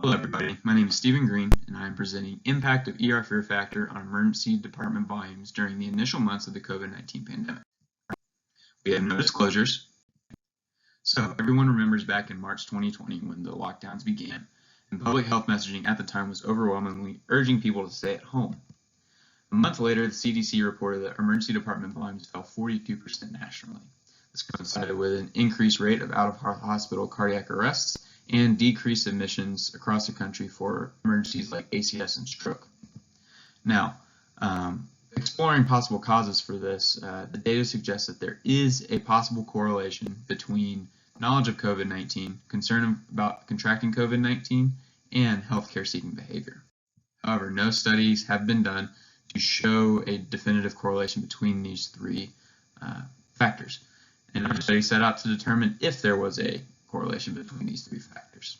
Hello everybody, my name is Stephen Green and I am presenting Impact of ER Fear Factor on Emergency Department Volumes during the initial months of the COVID-19 pandemic. We have no disclosures. So everyone remembers back in March 2020 when the lockdowns began, and public health messaging at the time was overwhelmingly urging people to stay at home. A month later, the CDC reported that emergency department volumes fell 42% nationally. This coincided with an increased rate of out-of-hospital cardiac arrests and decreased admissions across the country for emergencies like ACS and stroke. Now, exploring possible causes for this, the data suggests that there is a possible correlation between knowledge of COVID-19, concern about contracting COVID-19, and healthcare seeking behavior. However, no studies have been done to show a definitive correlation between these three factors. And our study set out to determine if there was a correlation between these three factors.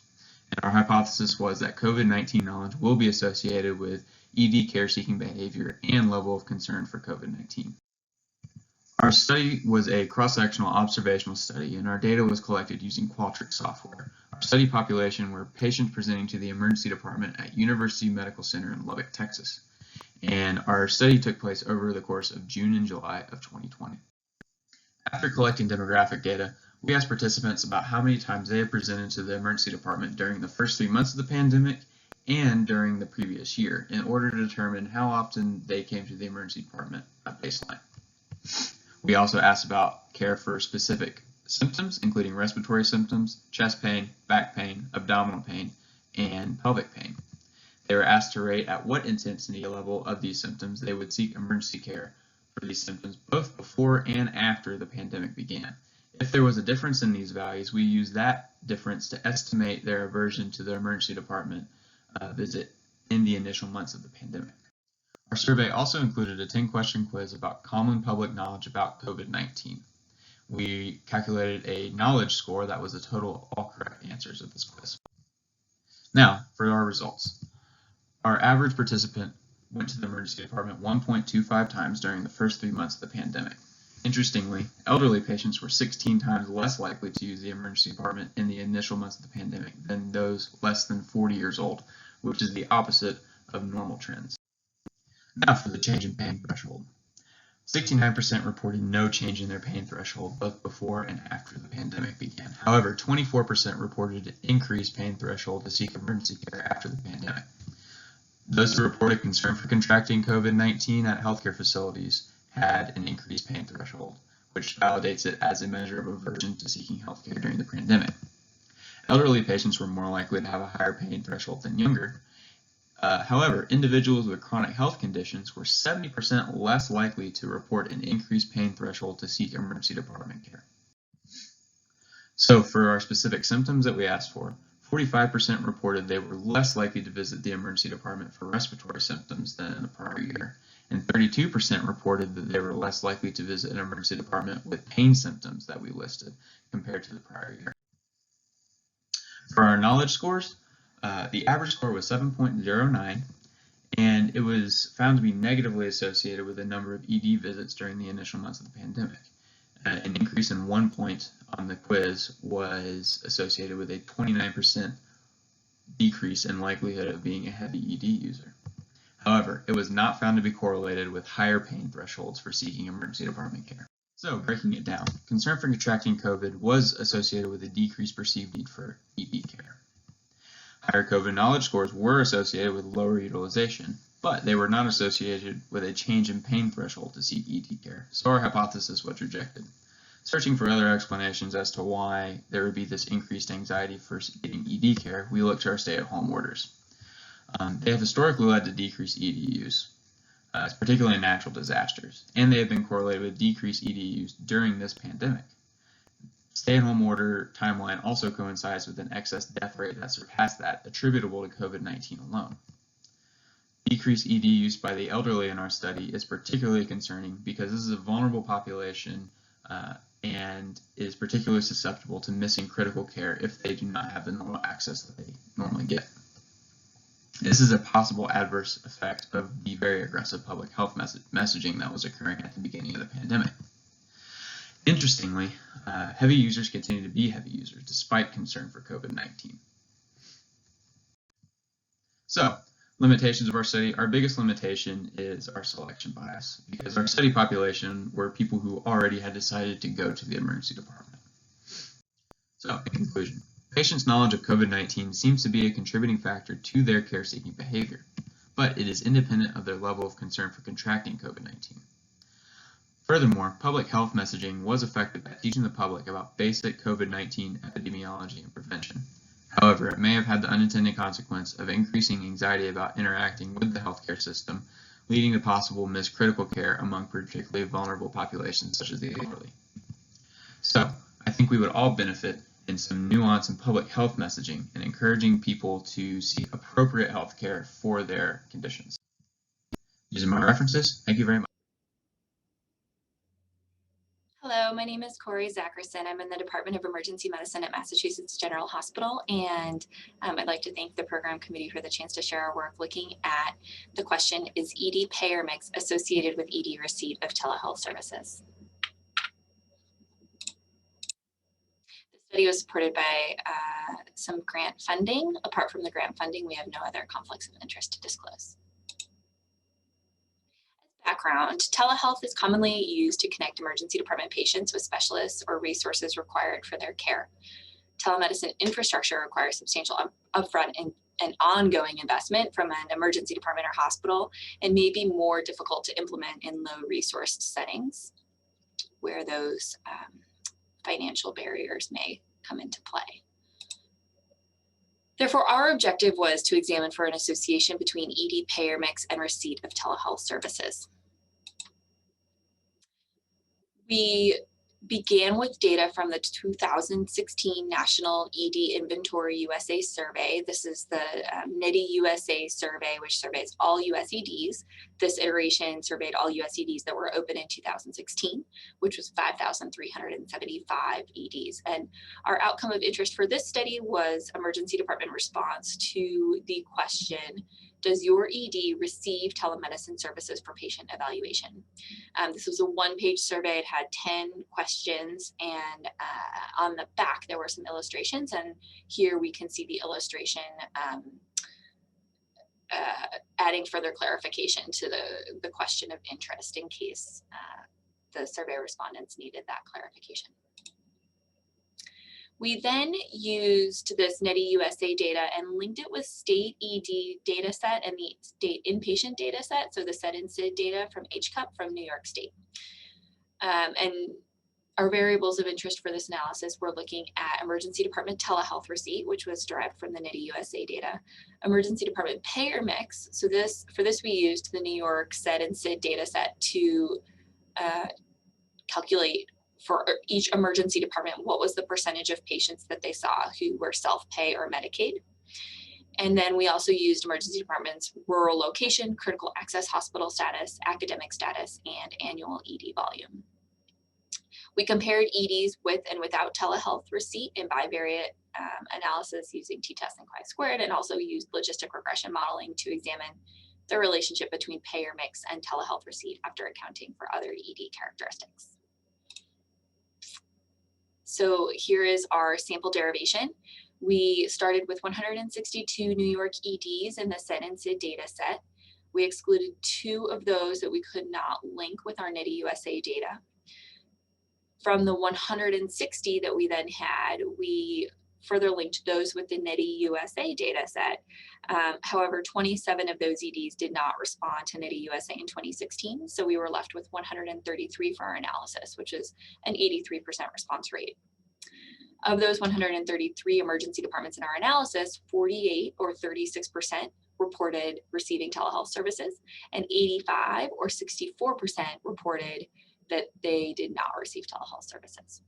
And our hypothesis was that COVID-19 knowledge will be associated with ED care seeking behavior and level of concern for COVID-19. Our study was a cross-sectional observational study, and our data was collected using Qualtrics software. Our study population were patients presenting to the emergency department at University Medical Center in Lubbock, Texas. And our study took place over the course of June and July of 2020. After collecting demographic data, we asked participants about how many times they had presented to the emergency department during the first 3 months of the pandemic and during the previous year in order to determine how often they came to the emergency department at baseline. We also asked about care for specific symptoms, including respiratory symptoms, chest pain, back pain, abdominal pain, and pelvic pain. They were asked to rate at what intensity level of these symptoms they would seek emergency care for these symptoms both before and after the pandemic began. If there was a difference in these values, we used that difference to estimate their aversion to the emergency department visit in the initial months of the pandemic. Our survey also included a 10-question quiz about common public knowledge about COVID-19. We calculated a knowledge score that was the total of all correct answers of this quiz. Now, for our results. Our average participant went to the emergency department 1.25 times during the first 3 months of the pandemic. Interestingly, elderly patients were 16 times less likely to use the emergency department in the initial months of the pandemic than those less than 40 years old, which is the opposite of normal trends. Now for the change in pain threshold. 69% reported no change in their pain threshold both before and after the pandemic began. However, 24% reported an increased pain threshold to seek emergency care after the pandemic. Those who reported concern for contracting COVID-19 at healthcare facilities had an increased pain threshold, which validates it as a measure of aversion to seeking healthcare during the pandemic. Elderly patients were more likely to have a higher pain threshold than younger. However, individuals with chronic health conditions were 70% less likely to report an increased pain threshold to seek emergency department care. So for our specific symptoms that we asked for, 45% reported they were less likely to visit the emergency department for respiratory symptoms than in the prior year, and 32% reported that they were less likely to visit an emergency department with pain symptoms that we listed compared to the prior year. For our knowledge scores, the average score was 7.09, and it was found to be negatively associated with the number of ED visits during the initial months of the pandemic. An increase in 1 point on the quiz was associated with a 29% decrease in likelihood of being a heavy ED user. However, it was not found to be correlated with higher pain thresholds for seeking emergency department care. So, breaking it down, concern for contracting COVID was associated with a decreased perceived need for ED care. Higher COVID knowledge scores were associated with lower utilization, but they were not associated with a change in pain threshold to seek ED care, so our hypothesis was rejected. Searching for other explanations as to why there would be this increased anxiety for getting ED care, we looked to our stay-at-home orders. They have historically led to decreased ED use, particularly in natural disasters, and they have been correlated with decreased ED use during this pandemic. Stay-at-home order timeline also coincides with an excess death rate that surpassed that attributable to COVID-19 alone. Decreased ED use by the elderly in our study is particularly concerning because this is a vulnerable population and is particularly susceptible to missing critical care if they do not have the normal access that they normally get. This is a possible adverse effect of the very aggressive public health messaging that was occurring at the beginning of the pandemic. Interestingly, heavy users continue to be heavy users despite concern for COVID-19. So, limitations of our study. Our biggest limitation is our selection bias, because our study population were people who already had decided to go to the emergency department. So, in conclusion, patients' knowledge of COVID-19 seems to be a contributing factor to their care-seeking behavior, but it is independent of their level of concern for contracting COVID-19. Furthermore, public health messaging was effective at teaching the public about basic COVID-19 epidemiology and prevention. However, it may have had the unintended consequence of increasing anxiety about interacting with the healthcare system, leading to possible missed critical care among particularly vulnerable populations such as the elderly. So, I think we would all benefit in some nuance in public health messaging and encouraging people to seek appropriate healthcare for their conditions. These are my references. Thank you very much. Hello, my name is Corey Zackerson. I'm in the Department of Emergency Medicine at Massachusetts General Hospital, and I'd like to thank the program committee for the chance to share our work looking at the question, is ED payer mix associated with ED receipt of telehealth services? The study was supported by some grant funding. Apart from the grant funding, we have no other conflicts of interest to disclose. Background, telehealth is commonly used to connect emergency department patients with specialists or resources required for their care. Telemedicine infrastructure requires substantial upfront and ongoing investment from an emergency department or hospital, and may be more difficult to implement in low resourced settings where those financial barriers may come into play. Therefore, our objective was to examine for an association between ED payer mix and receipt of telehealth services. We began with data from the 2016 National ED Inventory USA survey. This is the NIDI USA survey, which surveys all US EDs. This iteration surveyed all US EDs that were open in 2016, which was 5,375 EDs. And our outcome of interest for this study was emergency department response to the question, does your ED receive telemedicine services for patient evaluation? This was a one-page survey. It had 10 questions, and on the back there were some illustrations, and here we can see the illustration adding further clarification to the question of interest in case the survey respondents needed that clarification. We then used this NIDI USA data and linked it with state ED data set and the state inpatient data set, so the SED and SID data from HCUP from New York State. And our variables of interest for this analysis were looking at emergency department telehealth receipt, which was derived from the NIDI USA data, emergency department payer mix. So for this we used the New York SED and SID data set to calculate for each emergency department what was the percentage of patients that they saw who were self-pay or Medicaid. And then we also used emergency departments' rural location, critical access hospital status, academic status, and annual ED volume. We compared EDs with and without telehealth receipt in bivariate analysis using t-test and chi-squared, and also used logistic regression modeling to examine the relationship between payer mix and telehealth receipt after accounting for other ED characteristics. So here is our sample derivation. We started with 162 New York EDs in the SED and SID data set. We excluded 2 of those that we could not link with our NIDI USA data. From the 160 that we then had, we further linked those with the NIDI USA data set. However, 27 of those EDs did not respond to NIDI USA in 2016, so we were left with 133 for our analysis, which is an 83% response rate. Of those 133 emergency departments in our analysis, 48 or 36% reported receiving telehealth services, and 85 or 64% reported that they did not receive telehealth services.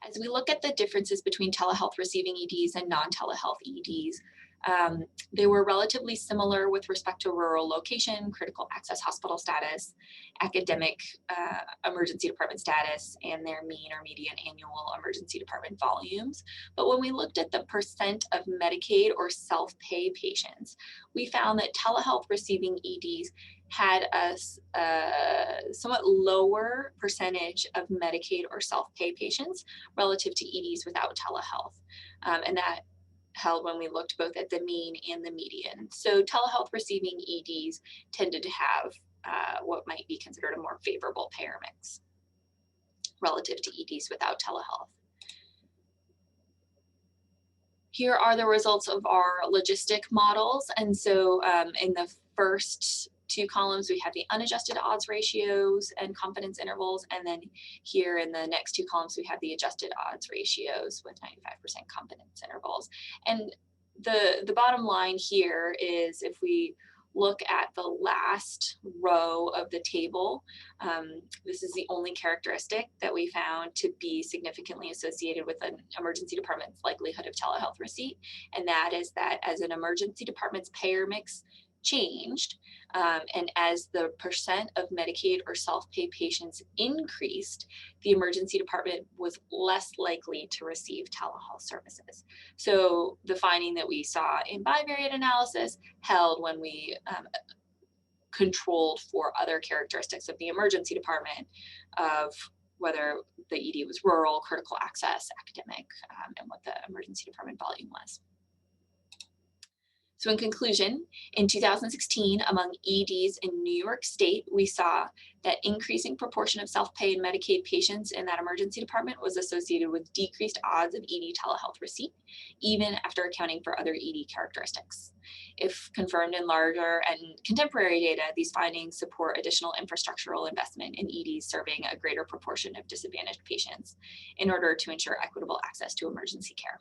As we look at the differences between telehealth receiving EDs and non-telehealth EDs, they were relatively similar with respect to rural location, critical access hospital status, academic emergency department status, and their mean or median annual emergency department volumes. But when we looked at the percent of Medicaid or self-pay patients, we found that telehealth receiving EDs had a somewhat lower percentage of Medicaid or self-pay patients relative to EDs without telehealth. And that held when we looked both at the mean and the median. So telehealth receiving EDs tended to have what might be considered a more favorable payer mix relative to EDs without telehealth. Here are the results of our logistic models. And so in the first two columns, we have the unadjusted odds ratios and confidence intervals. And then here in the next two columns, we have the adjusted odds ratios with 95% confidence intervals. And the bottom line here is if we look at the last row of the table, this is the only characteristic that we found to be significantly associated with an emergency department's likelihood of telehealth receipt. And that is that as an emergency department's payer mix changed, and as the percent of Medicaid or self-pay patients increased, the emergency department was less likely to receive telehealth services. So the finding that we saw in bivariate analysis held when we controlled for other characteristics of the emergency department of whether the ED was rural, critical access, academic, and what the emergency department volume was. So in conclusion, in 2016, among EDs in New York State, we saw that increasing proportion of self-pay and Medicaid patients in that emergency department was associated with decreased odds of ED telehealth receipt, even after accounting for other ED characteristics. If confirmed in larger and contemporary data, these findings support additional infrastructural investment in EDs serving a greater proportion of disadvantaged patients in order to ensure equitable access to emergency care.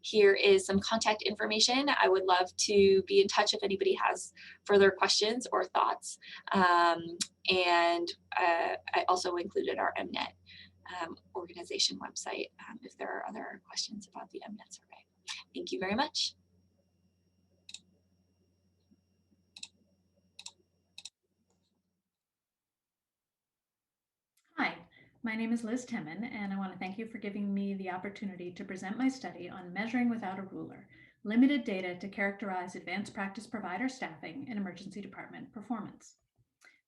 Here is some contact information. I would love to be in touch if anybody has further questions or thoughts. I also included our MNet organization website if there are other questions about the MNet survey. Thank you very much. Hi, my name is Liz Timon, and I want to thank you for giving me the opportunity to present my study on measuring without a ruler, limited data to characterize advanced practice provider staffing and emergency department performance.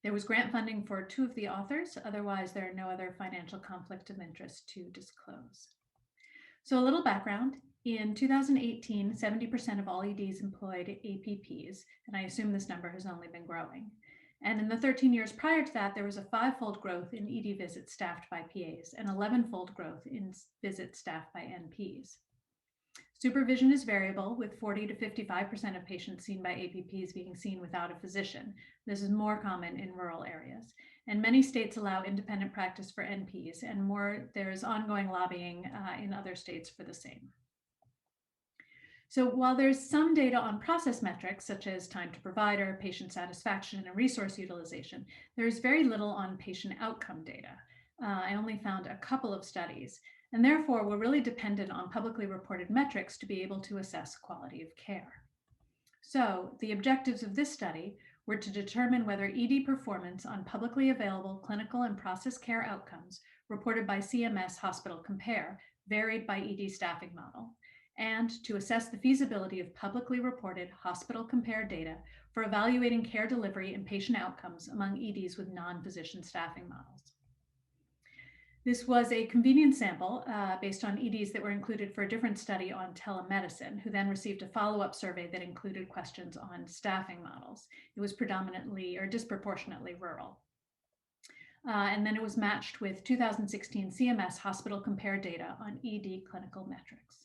There was grant funding for 2 of the authors, otherwise there are no other financial conflict of interest to disclose. So a little background. In 2018, 70% of all EDs employed APPs, and I assume this number has only been growing. And in the 13 years prior to that, there was a 5-fold growth in ED visits staffed by PAs and 11-fold growth in visits staffed by NPs. Supervision is variable, with 40 to 55% of patients seen by APPs being seen without a physician. This is more common in rural areas. And many states allow independent practice for NPs, and there is ongoing lobbying in other states for the same. So while there's some data on process metrics, such as time to provider, patient satisfaction, and resource utilization, there's very little on patient outcome data. I only found a couple of studies, and therefore we're really dependent on publicly reported metrics to be able to assess quality of care. So the objectives of this study were to determine whether ED performance on publicly available clinical and process care outcomes reported by CMS Hospital Compare varied by ED staffing model, and to assess the feasibility of publicly reported hospital compare data for evaluating care delivery and patient outcomes among EDs with non-physician staffing models. This was a convenient sample based on EDs that were included for a different study on telemedicine, who then received a follow-up survey that included questions on staffing models. It was predominantly or disproportionately rural. And then it was matched with 2016 CMS hospital compare data on ED clinical metrics.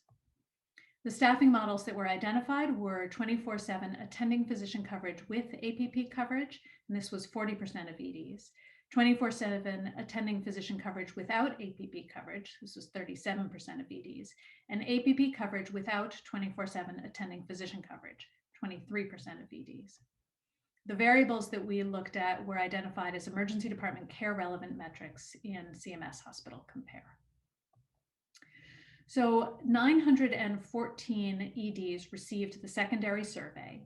The staffing models that were identified were 24/7 attending physician coverage with APP coverage, and this was 40% of EDs. 24/7 attending physician coverage without APP coverage, this was 37% of EDs, and APP coverage without 24/7 attending physician coverage, 23% of EDs. The variables that we looked at were identified as emergency department care relevant metrics in CMS Hospital Compare. So 914 EDs received the secondary survey.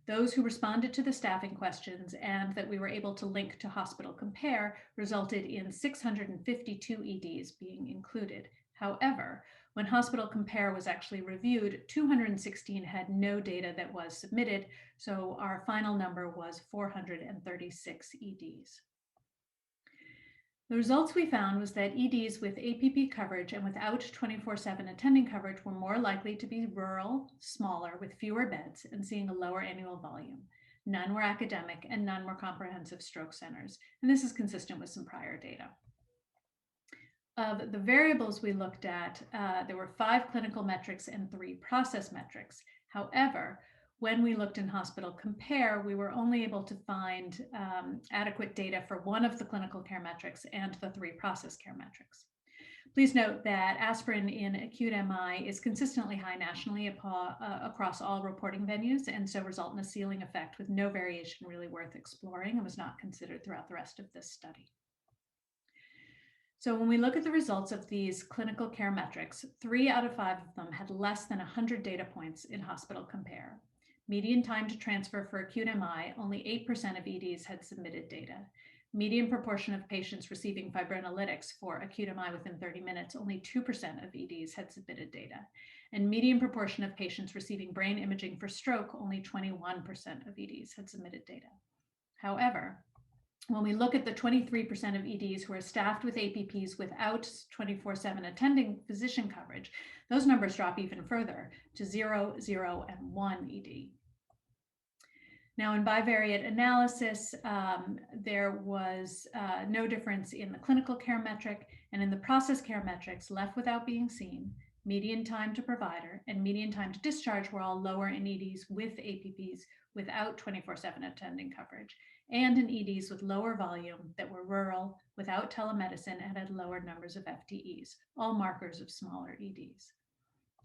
Those who responded to the staffing questions and that we were able to link to Hospital Compare resulted in 652 EDs being included. However, when Hospital Compare was actually reviewed, 216 had no data that was submitted, so our final number was 436 EDs. The results we found was that EDs with APP coverage and without 24/7 attending coverage were more likely to be rural, smaller, with fewer beds, and seeing a lower annual volume. None were academic and none were comprehensive stroke centers, and this is consistent with some prior data. Of the variables we looked at, there were 5 clinical metrics and 3 process metrics. However, when we looked in Hospital Compare, we were only able to find adequate data for 1 of the clinical care metrics and the 3 process care metrics. Please note that aspirin in acute MI is consistently high nationally across all reporting venues, and so result in a ceiling effect with no variation really worth exploring and was not considered throughout the rest of this study. So when we look at the results of these clinical care metrics, 3 out of 5 of them had less than 100 data points in Hospital Compare. Median time to transfer for acute MI, only 8% of EDs had submitted data. Median proportion of patients receiving fibrinolytics for acute MI within 30 minutes, only 2% of EDs had submitted data. And median proportion of patients receiving brain imaging for stroke, only 21% of EDs had submitted data. However, when we look at the 23% of EDs who are staffed with APPs without 24/7 attending physician coverage, those numbers drop even further to 0, 0, and 1 ED. Now, in bivariate analysis, there was no difference in the clinical care metric, and in the process care metrics, left without being seen, median time to provider, and median time to discharge were all lower in EDs with APPs without 24/7 attending coverage, and in EDs with lower volume that were rural, without telemedicine, and had lower numbers of FTEs, all markers of smaller EDs.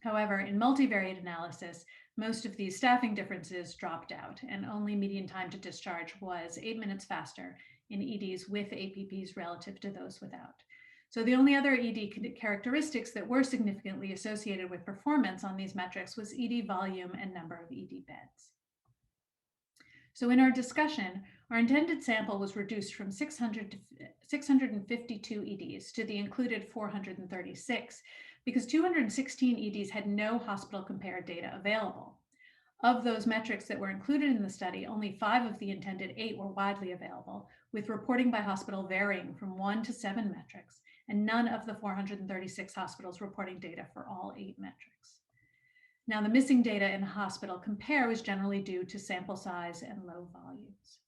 However, in multivariate analysis, most of these staffing differences dropped out, and only median time to discharge was 8 minutes faster in EDs with APPs relative to those without. So the only other ED characteristics that were significantly associated with performance on these metrics was ED volume and number of ED beds. So in our discussion, our intended sample was reduced from 600 to 652 EDs to the included 436 because 216 EDs had no hospital compared data available. Of those metrics that were included in the study, only 5 of the intended 8 were widely available, with reporting by hospital varying from 1 to 7 metrics, and none of the 436 hospitals reporting data for all 8 metrics. Now, the missing data in Hospital Compare was generally due to sample size and low volumes.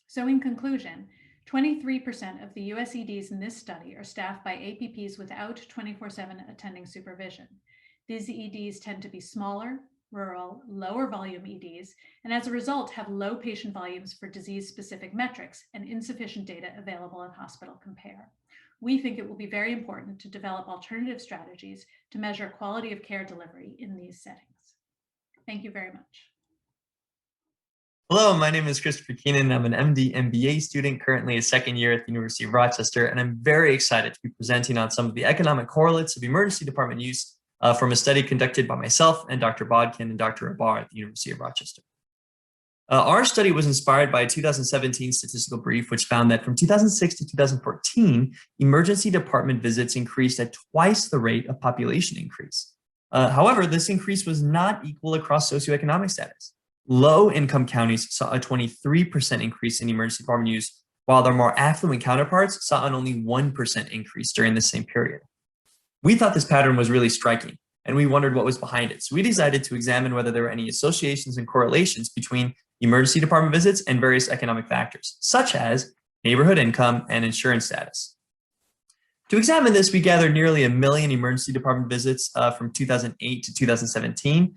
So in conclusion, 23% of the US EDs in this study are staffed by APPs without 24/7 attending supervision. These EDs tend to be smaller, rural, lower volume EDs, and as a result have low patient volumes for disease-specific metrics and insufficient data available in Hospital Compare. We think it will be very important to develop alternative strategies to measure quality of care delivery in these settings. Thank you very much. Hello, my name is Christopher Keenan. I'm an MD MBA student, currently a second year at the University of Rochester, and I'm very excited to be presenting on some of the economic correlates of emergency department use from a study conducted by myself and Dr. Bodkin and Dr. Abar at the University of Rochester. Our study was inspired by a 2017 statistical brief, which found that from 2006 to 2014, emergency department visits increased at twice the rate of population increase. However, this increase was not equal across socioeconomic status. Low-income counties saw a 23% increase in emergency department use, while their more affluent counterparts saw an only 1% increase during the same period. We thought this pattern was really striking, and we wondered what was behind it. So we decided to examine whether there were any associations and correlations between emergency department visits and various economic factors, such as neighborhood income and insurance status. To examine this, we gathered nearly 1 million emergency department visits from 2008 to 2017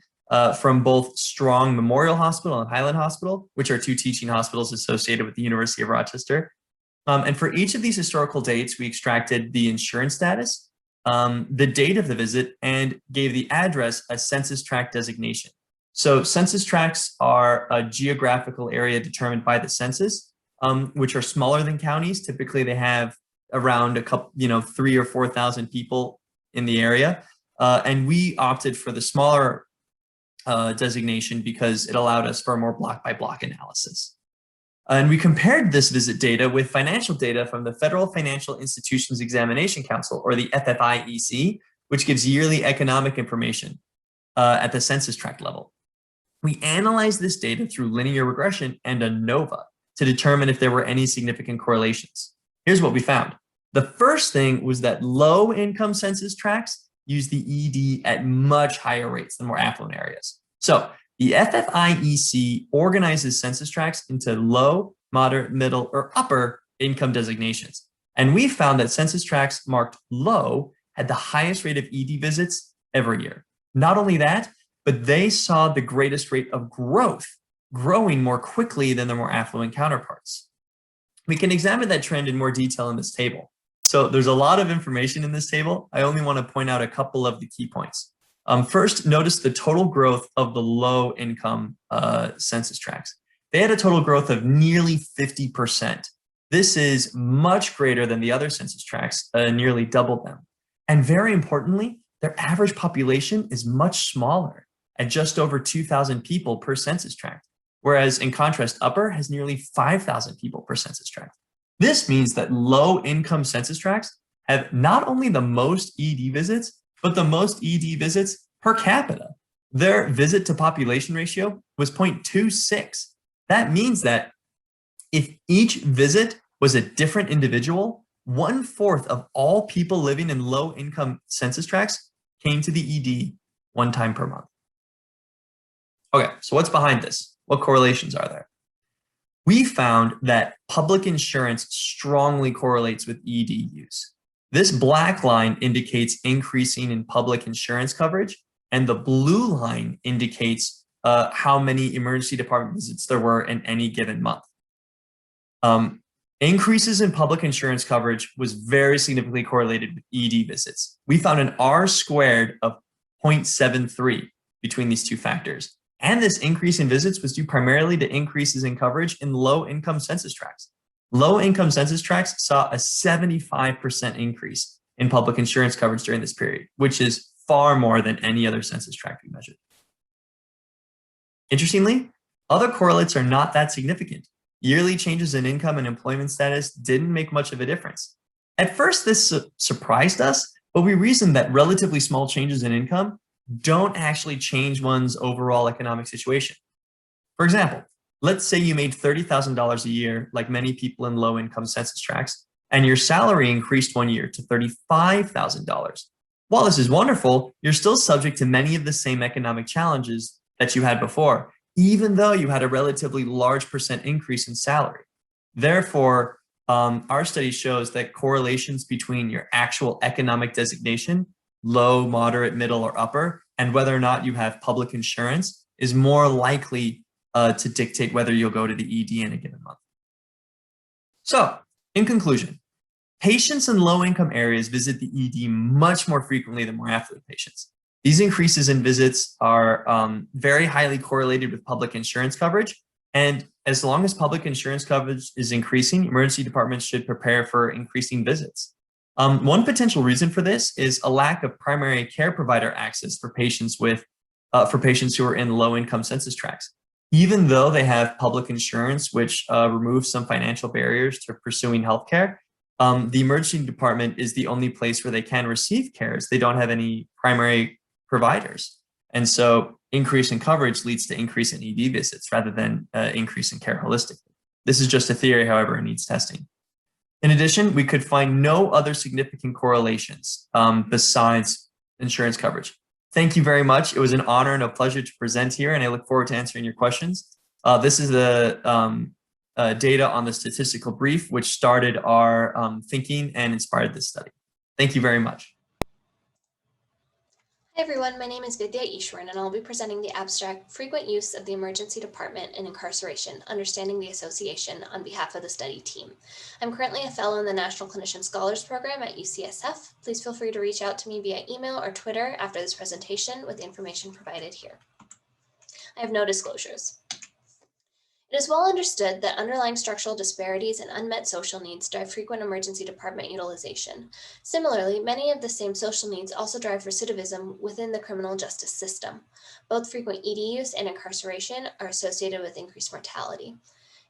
from both Strong Memorial Hospital and Highland Hospital, which are 2 teaching hospitals associated with the University of Rochester. And for each of these historical dates, we extracted the insurance status, the date of the visit, and gave the address a census tract designation. So census tracts are a geographical area determined by the census, which are smaller than counties. Typically, they have around a couple, 3,000 or 4,000 people in the area. And we opted for the smaller designation because it allowed us for a more block-by-block analysis. And we compared this visit data with financial data from the Federal Financial Institutions Examination Council, or the FFIEC, which gives yearly economic information at the census tract level. We analyzed this data through linear regression and ANOVA to determine if there were any significant correlations. Here's what we found. The first thing was that low-income census tracts use the ED at much higher rates than more affluent areas. So the FFIEC organizes census tracts into low, moderate, middle, or upper income designations. And we found that census tracts marked low had the highest rate of ED visits every year. Not only that, but they saw the greatest rate of growth, growing more quickly than their more affluent counterparts. We can examine that trend in more detail in this table. So there's a lot of information in this table. I only want to point out a couple of the key points. First, notice the total growth of the low income census tracts. They had a total growth of nearly 50%. This is much greater than the other census tracts, nearly double them. And very importantly, their average population is much smaller at just over 2,000 people per census tract, whereas in contrast, upper has nearly 5,000 people per census tract. This means that low-income census tracts have not only the most ED visits, but the most ED visits per capita. Their visit to population ratio was 0.26. That means that if each visit was a different individual, 1/4 of all people living in low-income census tracts came to the ED one time per month. Okay, so what's behind this? What correlations are there? We found that public insurance strongly correlates with ED use. This black line indicates increasing in public insurance coverage, and the blue line indicates how many emergency department visits there were in any given month. Increases in public insurance coverage was very significantly correlated with ED visits. We found an R-squared of 0.73 between these two factors. And this increase in visits was due primarily to increases in coverage in low-income census tracts. Low-income census tracts saw a 75% increase in public insurance coverage during this period, which is far more than any other census tract we measured. Interestingly, other correlates are not that significant. Yearly changes in income and employment status didn't make much of a difference. At first, this surprised us, but we reasoned that relatively small changes in income don't actually change one's overall economic situation. For example, let's say you made $30,000 a year, like many people in low-income census tracts, and your salary increased one year to $35,000. While this is wonderful, you're still subject to many of the same economic challenges that you had before, even though you had a relatively large percent increase in salary. Therefore, our study shows that correlations between your actual economic designation, low, moderate, middle, or upper, and whether or not you have public insurance is more likely to dictate whether you'll go to the ED in a given month. So, in conclusion, patients in low-income areas visit the ED much more frequently than more affluent patients. These increases in visits are very highly correlated with public insurance coverage. And as long as public insurance coverage is increasing, emergency departments should prepare for increasing visits. One potential reason for this is a lack of primary care provider access for patients who are in low-income census tracts. Even though they have public insurance, which removes some financial barriers to pursuing healthcare, the emergency department is the only place where they can receive care, as they don't have any primary providers. And so increase in coverage leads to increase in ED visits rather than increase in care holistically. This is just a theory, however, it needs testing. In addition, we could find no other significant correlations besides insurance coverage. Thank you very much. It was an honor and a pleasure to present here, and I look forward to answering your questions. This is the data on the statistical brief, which started our thinking and inspired this study. Thank you very much. Hi everyone, my name is Vidya Ishwaran and I'll be presenting the abstract Frequent Use of the Emergency Department in Incarceration, Understanding the Association on behalf of the study team. I'm currently a fellow in the National Clinician Scholars Program at UCSF. Please feel free to reach out to me via email or Twitter after this presentation with the information provided here. I have no disclosures. It is well understood that underlying structural disparities and unmet social needs drive frequent emergency department utilization. Similarly, many of the same social needs also drive recidivism within the criminal justice system. Both frequent ED use and incarceration are associated with increased mortality.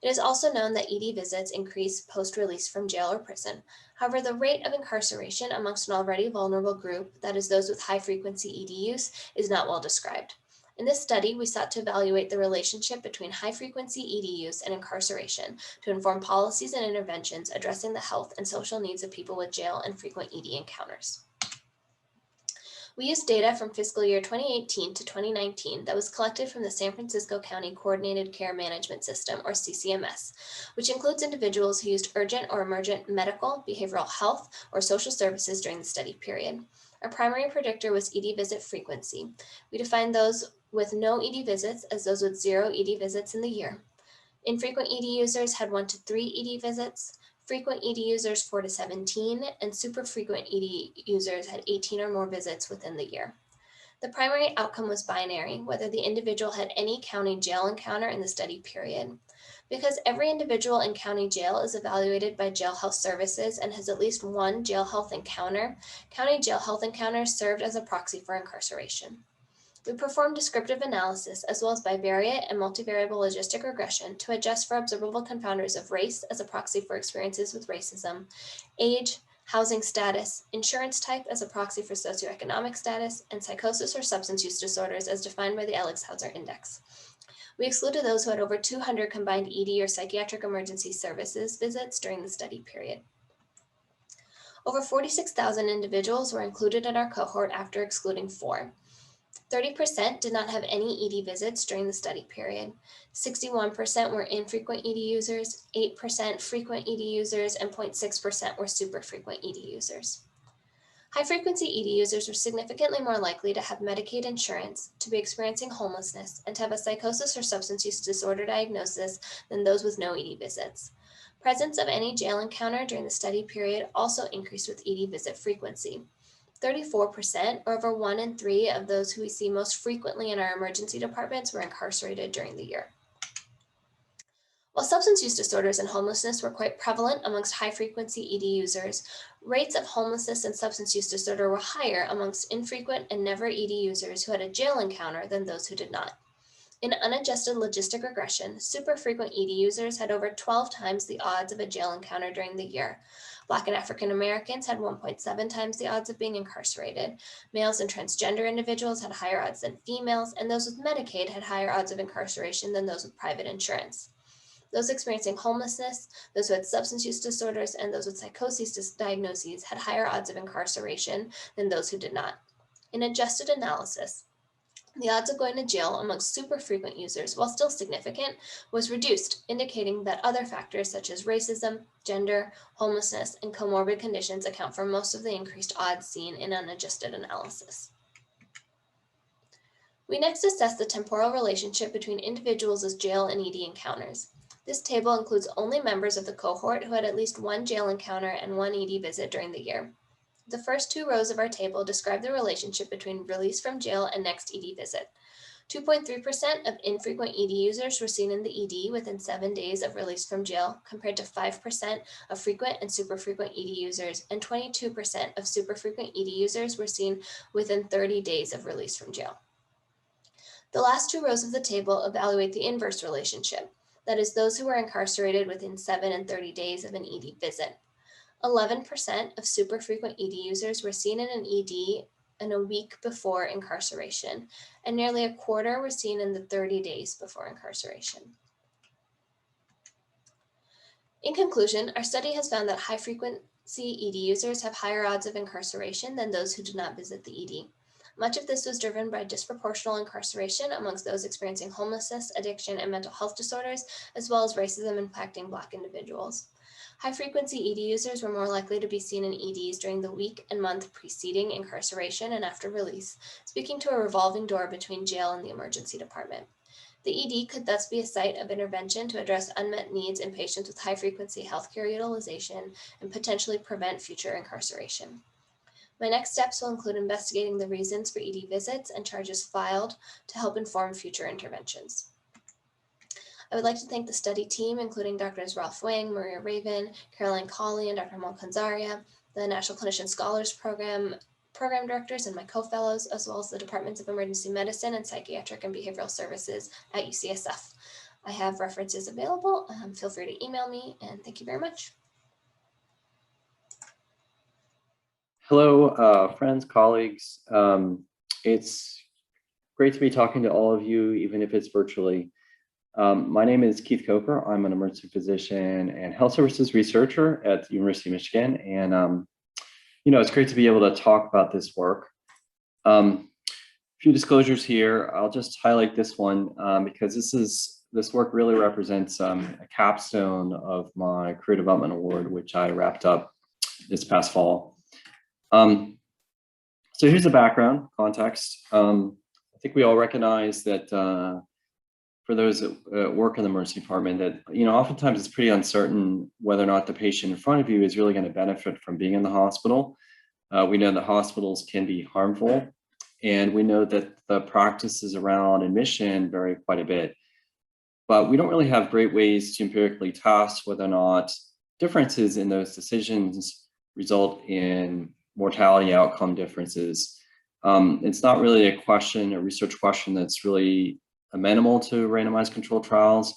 It is also known that ED visits increase post-release from jail or prison. However, the rate of incarceration amongst an already vulnerable group, that is those with high frequency ED use, is not well described. In this study, we sought to evaluate the relationship between high-frequency ED use and incarceration to inform policies and interventions addressing the health and social needs of people with jail and frequent ED encounters. We used data from fiscal year 2018 to 2019 that was collected from the San Francisco County Coordinated Care Management System, or CCMS, which includes individuals who used urgent or emergent medical, behavioral health, or social services during the study period. Our primary predictor was ED visit frequency. We defined those with no ED visits as those with 0 ED visits in the year. Infrequent ED users had 1 to 3 ED visits, frequent ED users 4 to 17, and super frequent ED users had 18 or more visits within the year. The primary outcome was binary, whether the individual had any county jail encounter in the study period. Because every individual in county jail is evaluated by Jail Health Services and has at least one jail health encounter, county jail health encounters served as a proxy for incarceration. We performed descriptive analysis as well as bivariate and multivariable logistic regression to adjust for observable confounders of race as a proxy for experiences with racism, age, housing status, insurance type as a proxy for socioeconomic status, and psychosis or substance use disorders as defined by the Elix-Hauser Index. We excluded those who had over 200 combined ED or psychiatric emergency services visits during the study period. Over 46,000 individuals were included in our cohort after excluding 4. 30% did not have any ED visits during the study period. 61% were infrequent ED users, 8% frequent ED users, and 0.6% were super frequent ED users. High-frequency ED users were significantly more likely to have Medicaid insurance, to be experiencing homelessness, and to have a psychosis or substance use disorder diagnosis than those with no ED visits. Presence of any jail encounter during the study period also increased with ED visit frequency. 34%, or over 1 in 3 of those who we see most frequently in our emergency departments, were incarcerated during the year. While substance use disorders and homelessness were quite prevalent amongst high-frequency ED users, rates of homelessness and substance use disorder were higher amongst infrequent and never ED users who had a jail encounter than those who did not. In unadjusted logistic regression, super frequent ED users had over 12 times the odds of a jail encounter during the year. Black and African Americans had 1.7 times the odds of being incarcerated. Males and transgender individuals had higher odds than females, and those with Medicaid had higher odds of incarceration than those with private insurance. Those experiencing homelessness, those who had substance use disorders, and those with psychosis diagnoses had higher odds of incarceration than those who did not. In adjusted analysis, the odds of going to jail amongst super frequent users, while still significant, was reduced, indicating that other factors such as racism, gender, homelessness, and comorbid conditions account for most of the increased odds seen in unadjusted analysis. We next assess the temporal relationship between individuals' jail and ED encounters. This table includes only members of the cohort who had at least one jail encounter and one ED visit during the year. The first 2 rows of our table describe the relationship between release from jail and next ED visit. 2.3% of infrequent ED users were seen in the ED within 7 days of release from jail, compared to 5% of frequent and super frequent ED users, and 22% of super frequent ED users were seen within 30 days of release from jail. The last 2 rows of the table evaluate the inverse relationship, that is, those who were incarcerated within 7 and 30 days of an ED visit. 11% of super frequent ED users were seen in an ED in a week before incarceration, and nearly a quarter were seen in the 30 days before incarceration. In conclusion, our study has found that high-frequency ED users have higher odds of incarceration than those who did not visit the ED. Much of this was driven by disproportional incarceration amongst those experiencing homelessness, addiction, and mental health disorders, as well as racism impacting Black individuals. High-frequency ED users were more likely to be seen in EDs during the week and month preceding incarceration and after release, speaking to a revolving door between jail and the emergency department. The ED could thus be a site of intervention to address unmet needs in patients with high-frequency healthcare utilization and potentially prevent future incarceration. My next steps will include investigating the reasons for ED visits and charges filed to help inform future interventions. I would like to thank the study team, including Drs. Ralph Wang, Maria Raven, Caroline Colley, and Dr. Molkanzaria, the National Clinician Scholars Program directors and my co-fellows, as well as the Departments of Emergency Medicine and Psychiatric and Behavioral Services at UCSF. I have references available. Feel free to email me, and thank you very much. Hello, friends, colleagues. It's Great to be talking to all of you, even if it's virtually. My name is Keith Coker. I'm an emergency physician and health services researcher at the University of Michigan. And, it's great to be able to talk about this work. A few disclosures here. I'll just highlight this one because this work really represents a capstone of my career development award, which I wrapped up this past fall. So here's the background context. I think we all recognize that for those that work in the emergency department that, oftentimes it's pretty uncertain whether or not the patient in front of you is really going to benefit from being in the hospital. We know that hospitals can be harmful, and we know that the practices around admission vary quite a bit. But we don't really have great ways to empirically test whether or not differences in those decisions result in mortality outcome differences. It's not really a research question that's really amenable to randomized controlled trials.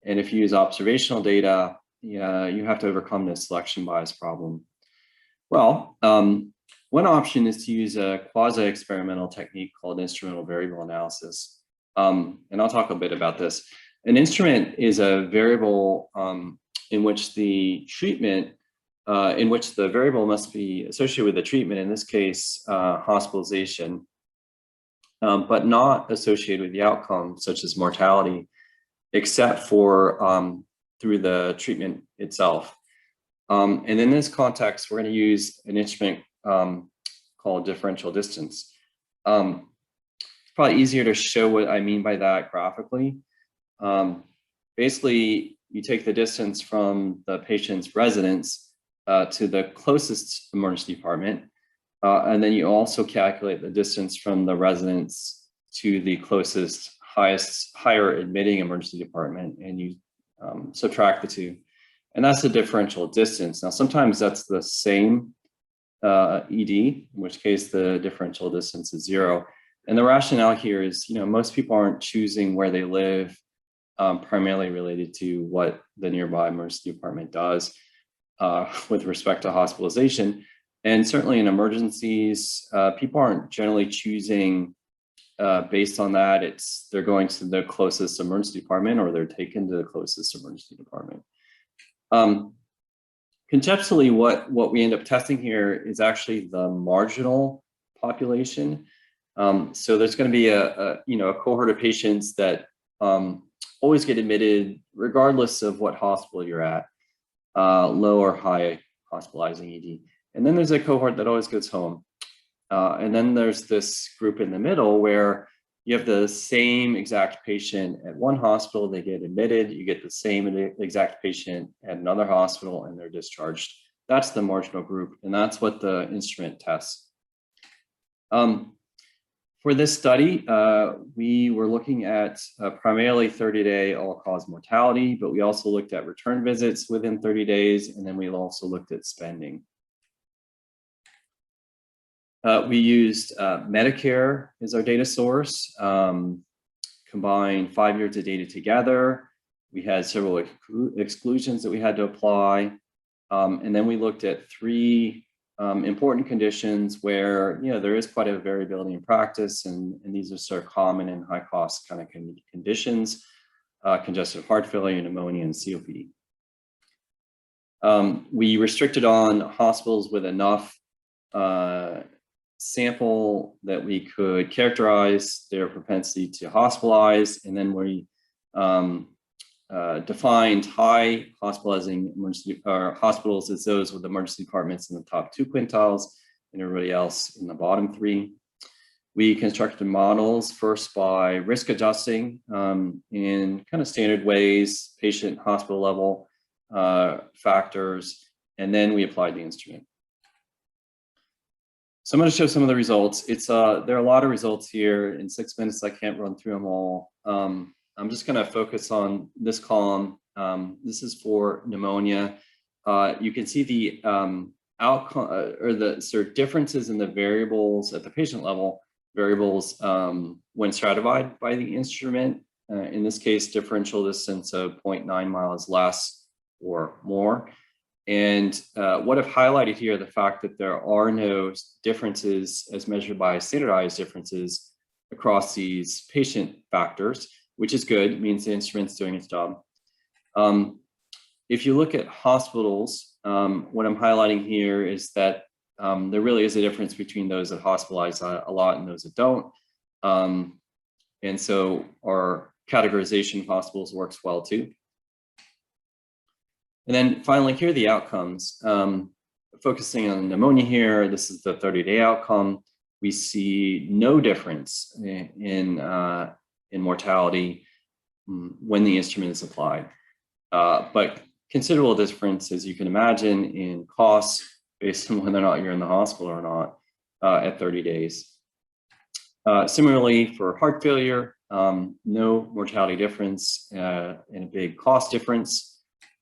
And if you use observational data, you have to overcome this selection bias problem. Well, one option is to use a quasi-experimental technique called instrumental variable analysis. And I'll talk a bit about this. An instrument is a variable in which the variable must be associated with the treatment, in this case, hospitalization, but not associated with the outcome, such as mortality, except for through the treatment itself. And in this context, we're going to use an instrument called differential distance. It's probably easier to show what I mean by that graphically. Basically, you take the distance from the patient's residence to the closest emergency department. And then you also calculate the distance from the residence to the closest, higher admitting emergency department, and you subtract the two. And that's the differential distance. Now, sometimes that's the same ED, in which case the differential distance is 0. And the rationale here is, most people aren't choosing where they live primarily related to what the nearby emergency department does. With respect to hospitalization. And certainly in emergencies, people aren't generally choosing based on that. They're going to the closest emergency department, or they're taken to the closest emergency department. Conceptually, what we end up testing here is actually the marginal population. So there's going to be a cohort of patients that always get admitted regardless of what hospital you're at. Low or high hospitalizing ED. And then there's a cohort that always goes home. And then there's this group in the middle where you have the same exact patient at one hospital, they get admitted, you get the same exact patient at another hospital, and they're discharged. That's the marginal group, and that's what the instrument tests. For this study, we were looking at primarily 30-day all-cause mortality, but we also looked at return visits within 30 days, and then we also looked at spending. We used Medicare as our data source, combined 5 years of data together. We had several exclusions that we had to apply, and then we looked at 3 important conditions where there is quite a variability in practice, and these are sort of common and high cost kind of conditions: congestive heart failure, pneumonia, and COPD. We restricted on hospitals with enough sample that we could characterize their propensity to hospitalize, and then we defined high hospitalizing emergency hospitals as those with emergency departments in the top 2 quintiles and everybody else in the bottom 3. We constructed models first by risk adjusting in kind of standard ways, patient hospital level factors, and then we applied the instrument. So I'm going to show some of the results. There are a lot of results here. In 6 minutes, I can't run through them all. I'm just going to focus on this column. This is for pneumonia. You can see the outcome or the sort of differences in the variables at the patient level, variables when stratified by the instrument. In this case, differential distance of 0.9 miles less or more. And what I've highlighted here, the fact that there are no differences as measured by standardized differences across these patient factors, which is good. It means the instrument's doing its job. If you look at hospitals, what I'm highlighting here is that there really is a difference between those that hospitalize a lot and those that don't. And so our categorization of hospitals works well too. And then finally, here are the outcomes. Focusing on pneumonia here, this is the 30-day outcome. We see no difference in mortality when the instrument is applied, but considerable difference, as you can imagine, in costs based on whether or not you're in the hospital or not at 30 days. Similarly, for heart failure, no mortality difference and a big cost difference.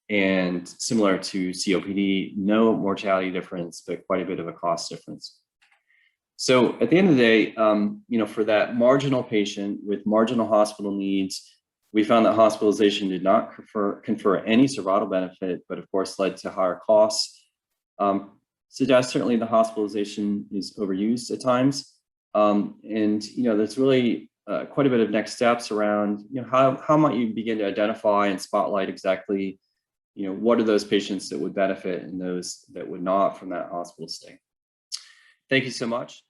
And similar to COPD, no mortality difference, but quite a bit of a cost difference. So at the end of the day, for that marginal patient with marginal hospital needs, we found that hospitalization did not confer any survival benefit, but of course led to higher costs. Suggests certainly the hospitalization is overused at times. There's really quite a bit of next steps around, how might you begin to identify and spotlight exactly, what are those patients that would benefit and those that would not from that hospital stay. Thank you so much.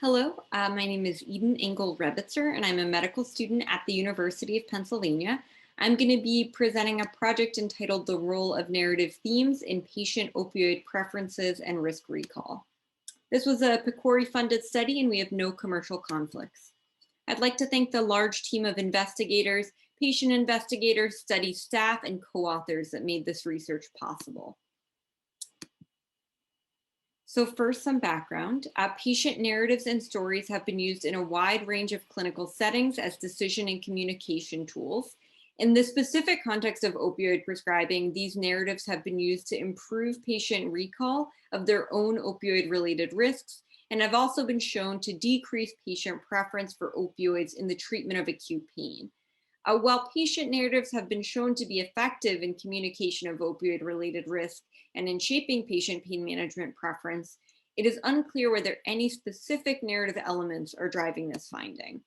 Hello, my name is Eden Engel Rebitzer, and I'm a medical student at the University of Pennsylvania. I'm going to be presenting a project entitled The Role of Narrative Themes in Patient Opioid Preferences and Risk Recall. This was a PCORI-funded study, and we have no commercial conflicts. I'd like to thank the large team of investigators, patient investigators, study staff, and co-authors that made this research possible. So first, some background. Patient narratives and stories have been used in a wide range of clinical settings as decision and communication tools. In the specific context of opioid prescribing, these narratives have been used to improve patient recall of their own opioid-related risks, and have also been shown to decrease patient preference for opioids in the treatment of acute pain. While patient narratives have been shown to be effective in communication of opioid-related risk and in shaping patient pain management preference, it is unclear whether any specific narrative elements are driving this finding.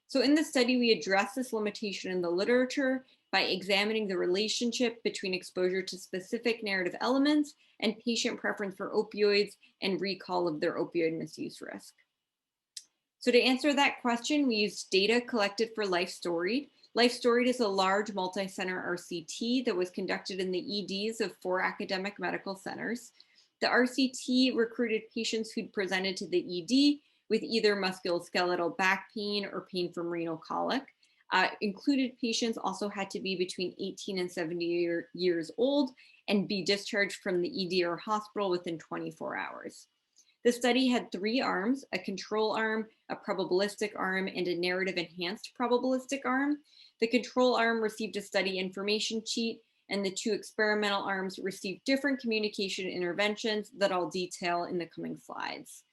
So in the study, we address this limitation in the literature by examining the relationship between exposure to specific narrative elements and patient preference for opioids and recall of their opioid misuse risk. So to answer that question, we used data collected for LifeStoried. LifeStoried is a large multi-center RCT that was conducted in the EDs of 4 academic medical centers. The RCT recruited patients who'd presented to the ED with either musculoskeletal back pain or pain from renal colic. Included patients also had to be between 18 and 70 years old and be discharged from the ED or hospital within 24 hours. The study had 3 arms: a control arm, a probabilistic arm, and a narrative enhanced probabilistic arm. The control arm received a study information sheet, and the 2 experimental arms received different communication interventions that I'll detail in the coming slides.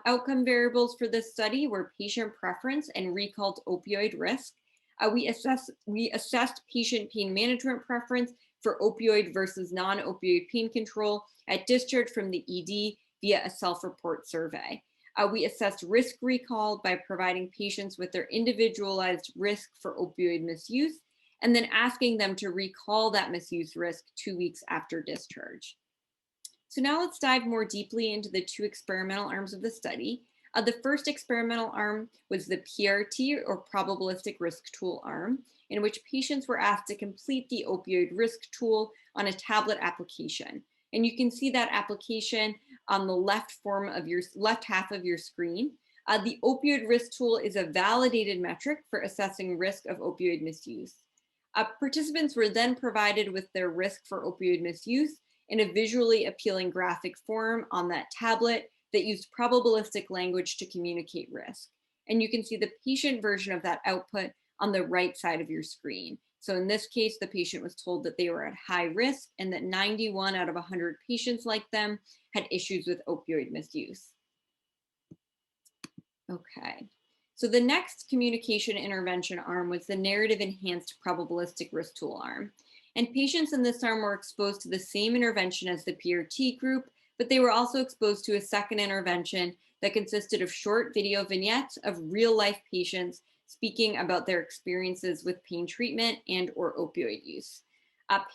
Outcome variables for this study were patient preference and recalled opioid risk. We assessed patient pain management preference for opioid versus non-opioid pain control at discharge from the ED via a self-report survey. We assessed risk recall by providing patients with their individualized risk for opioid misuse, and then asking them to recall that misuse risk 2 weeks after discharge. So now let's dive more deeply into the 2 experimental arms of the study. The first experimental arm was the PRT, or probabilistic risk tool arm, in which patients were asked to complete the opioid risk tool on a tablet application. And you can see that application on the left half of your screen. The opioid risk tool is a validated metric for assessing risk of opioid misuse. Participants were then provided with their risk for opioid misuse in a visually appealing graphic form on that tablet that used probabilistic language to communicate risk. And you can see the patient version of that output on the right side of your screen. So in this case, the patient was told that they were at high risk and that 91 out of 100 patients like them had issues with opioid misuse. Okay, so the next communication intervention arm was the narrative enhanced probabilistic risk tool arm. And patients in this arm were exposed to the same intervention as the PRT group, but they were also exposed to a second intervention that consisted of short video vignettes of real-life patients speaking about their experiences with pain treatment and or opioid use.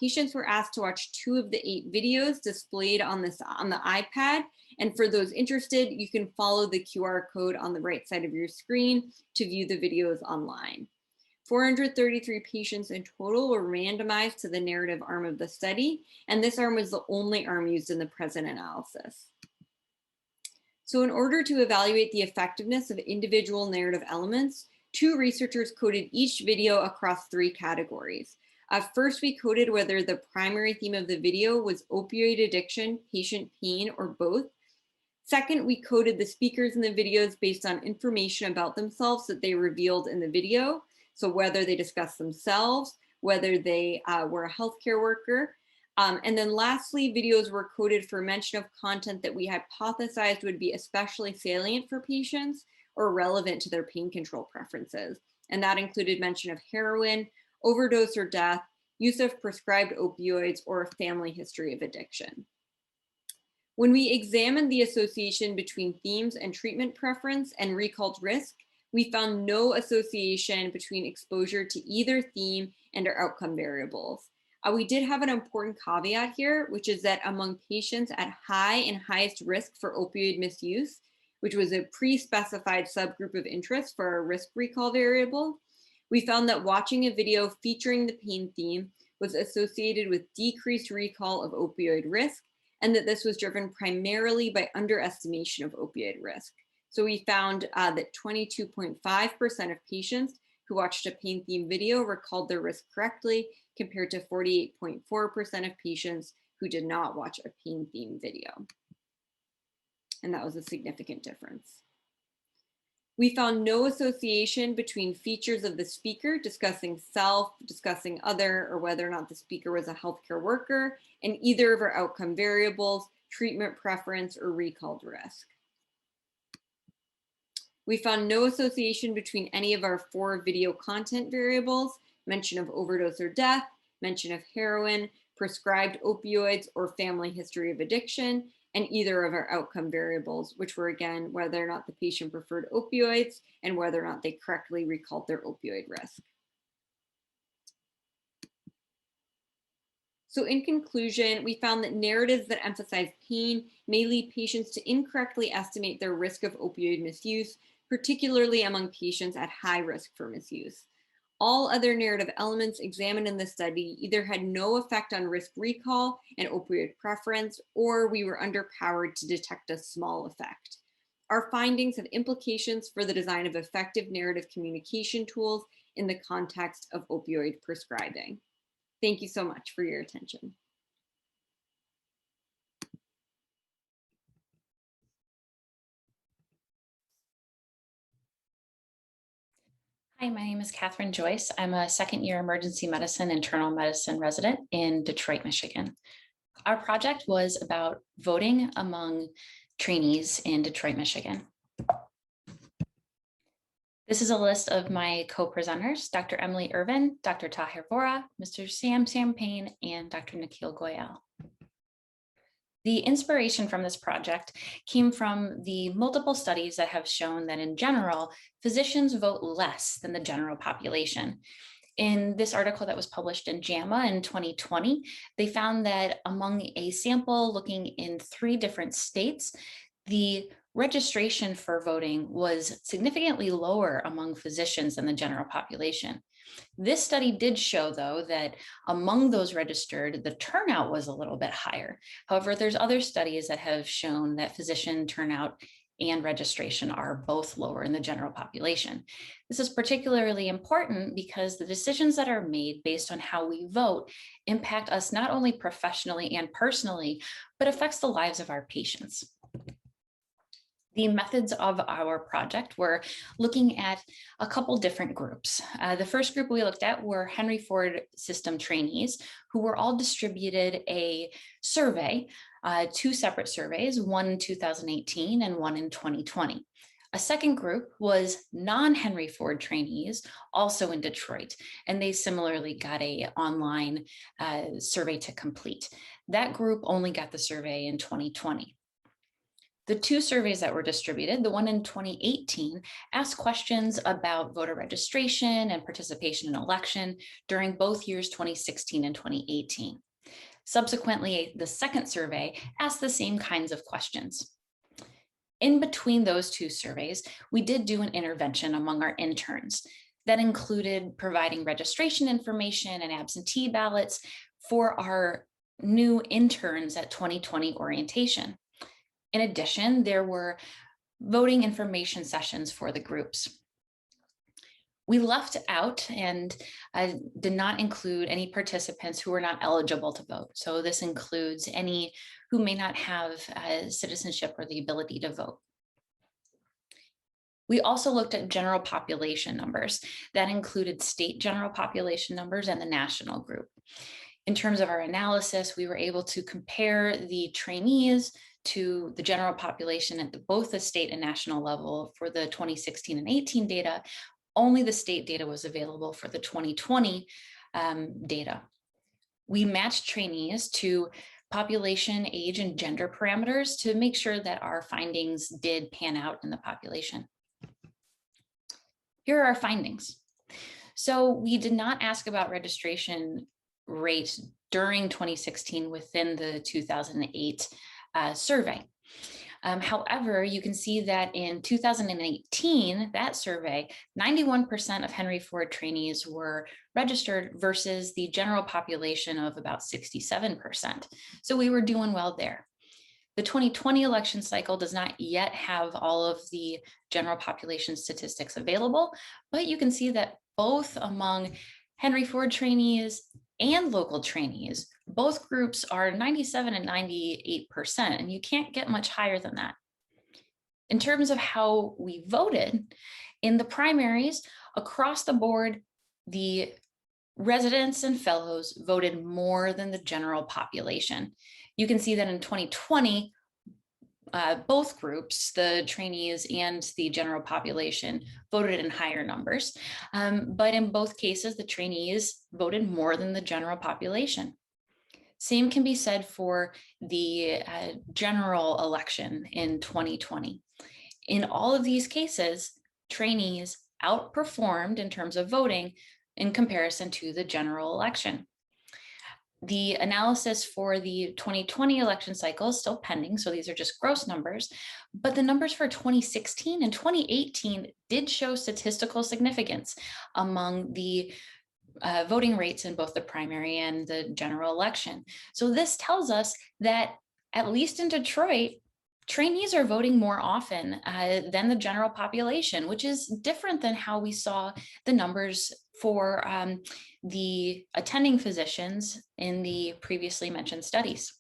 Patients were asked to watch 2 of the 8 videos displayed on the iPad. And for those interested, you can follow the QR code on the right side of your screen to view the videos online. 433 patients in total were randomized to the narrative arm of the study, and this arm was the only arm used in the present analysis. So in order to evaluate the effectiveness of individual narrative elements, 2 researchers coded each video across 3 categories. First, we coded whether the primary theme of the video was opioid addiction, patient pain, or both. Second, we coded the speakers in the videos based on information about themselves that they revealed in the video. So whether they discussed themselves, whether they were a healthcare worker. And then lastly, videos were coded for mention of content that we hypothesized would be especially salient for patients or relevant to their pain control preferences. And that included mention of heroin, overdose or death, use of prescribed opioids, or a family history of addiction. When we examined the association between themes and treatment preference and recalled risk, we found no association between exposure to either theme and or outcome variables. We did have an important caveat here, which is that among patients at high and highest risk for opioid misuse, which was a pre-specified subgroup of interest for our risk recall variable, we found that watching a video featuring the pain theme was associated with decreased recall of opioid risk, and that this was driven primarily by underestimation of opioid risk. So we found that 22.5% of patients who watched a pain theme video recalled their risk correctly, compared to 48.4% of patients who did not watch a pain theme video. And that was a significant difference. We found no association between features of the speaker discussing self, discussing other, or whether or not the speaker was a healthcare worker, and either of our outcome variables, treatment preference, or recalled risk. We found no association between any of our 4 video content variables, mention of overdose or death, mention of heroin, prescribed opioids, or family history of addiction, and either of our outcome variables, which were again, whether or not the patient preferred opioids and whether or not they correctly recalled their opioid risk. So in conclusion, we found that narratives that emphasize pain may lead patients to incorrectly estimate their risk of opioid misuse, particularly among patients at high risk for misuse. All other narrative elements examined in the study either had no effect on risk recall and opioid preference, or we were underpowered to detect a small effect. Our findings have implications for the design of effective narrative communication tools in the context of opioid prescribing. Thank you so much for your attention. Hi, my name is Catherine Joyce. I'm a second-year emergency medicine internal medicine resident in Detroit, Michigan. Our project was about voting among trainees in Detroit, Michigan. This is a list of my co-presenters, Dr. Emily Irvin, Dr. Tahir Vora, Mr. Sam Payne, and Dr. Nikhil Goyal. The inspiration from this project came from the multiple studies that have shown that in general, physicians vote less than the general population. In this article that was published in JAMA in 2020, they found that among a sample looking in 3 different states, the registration for voting was significantly lower among physicians than the general population. This study did show, though, that among those registered, the turnout was a little bit higher. However, there's other studies that have shown that physician turnout and registration are both lower in the general population. This is particularly important because the decisions that are made based on how we vote impact us not only professionally and personally, but affects the lives of our patients. The methods of our project were looking at a couple different groups. The first group we looked at were Henry Ford system trainees who were all distributed a survey, 2 separate surveys, one in 2018 and one in 2020. A second group was non-Henry Ford trainees, also in Detroit, and they similarly got an online survey to complete. That group only got the survey in 2020. The two surveys that were distributed, the one in 2018, asked questions about voter registration and participation in election during both years 2016 and 2018. Subsequently, the second survey asked the same kinds of questions. In between those two surveys, we did do an intervention among our interns that included providing registration information and absentee ballots for our new interns at 2020 orientation. In addition, there were voting information sessions for the groups. We left out and did not include any participants who were not eligible to vote. So this includes any who may not have citizenship or the ability to vote. We also looked at general population numbers. That included state general population numbers and the national group. In terms of our analysis, we were able to compare the trainees to the general population at both the state and national level for the 2016 and 18 data. Only the state data was available for the 2020 data. We matched trainees to population, age, and gender parameters to make sure that our findings did pan out in the population. Here are our findings. So we did not ask about registration rate during 2016 within the 2008 survey. However, you can see that in 2018, that survey, 91% of Henry Ford trainees were registered versus the general population of about 67%. So we were doing well there. The 2020 election cycle does not yet have all of the general population statistics available, but you can see that both among Henry Ford trainees and local trainees, both groups are 97 and 98%, and you can't get much higher than that. In terms of how we voted, in the primaries, across the board, the residents and fellows voted more than the general population. You can see that in 2020, both groups, the trainees and the general population, voted in higher numbers. But in both cases, the trainees voted more than the general population. Same can be said for the general election in 2020. In all of these cases, trainees outperformed in terms of voting in comparison to the general election. The analysis for the 2020 election cycle is still pending, so these are just gross numbers, but the numbers for 2016 and 2018 did show statistical significance among the voting rates in both the primary and the general election. So this tells us that, at least in Detroit, trainees are voting more often than the general population, which is different than how we saw the numbers for the attending physicians in the previously mentioned studies.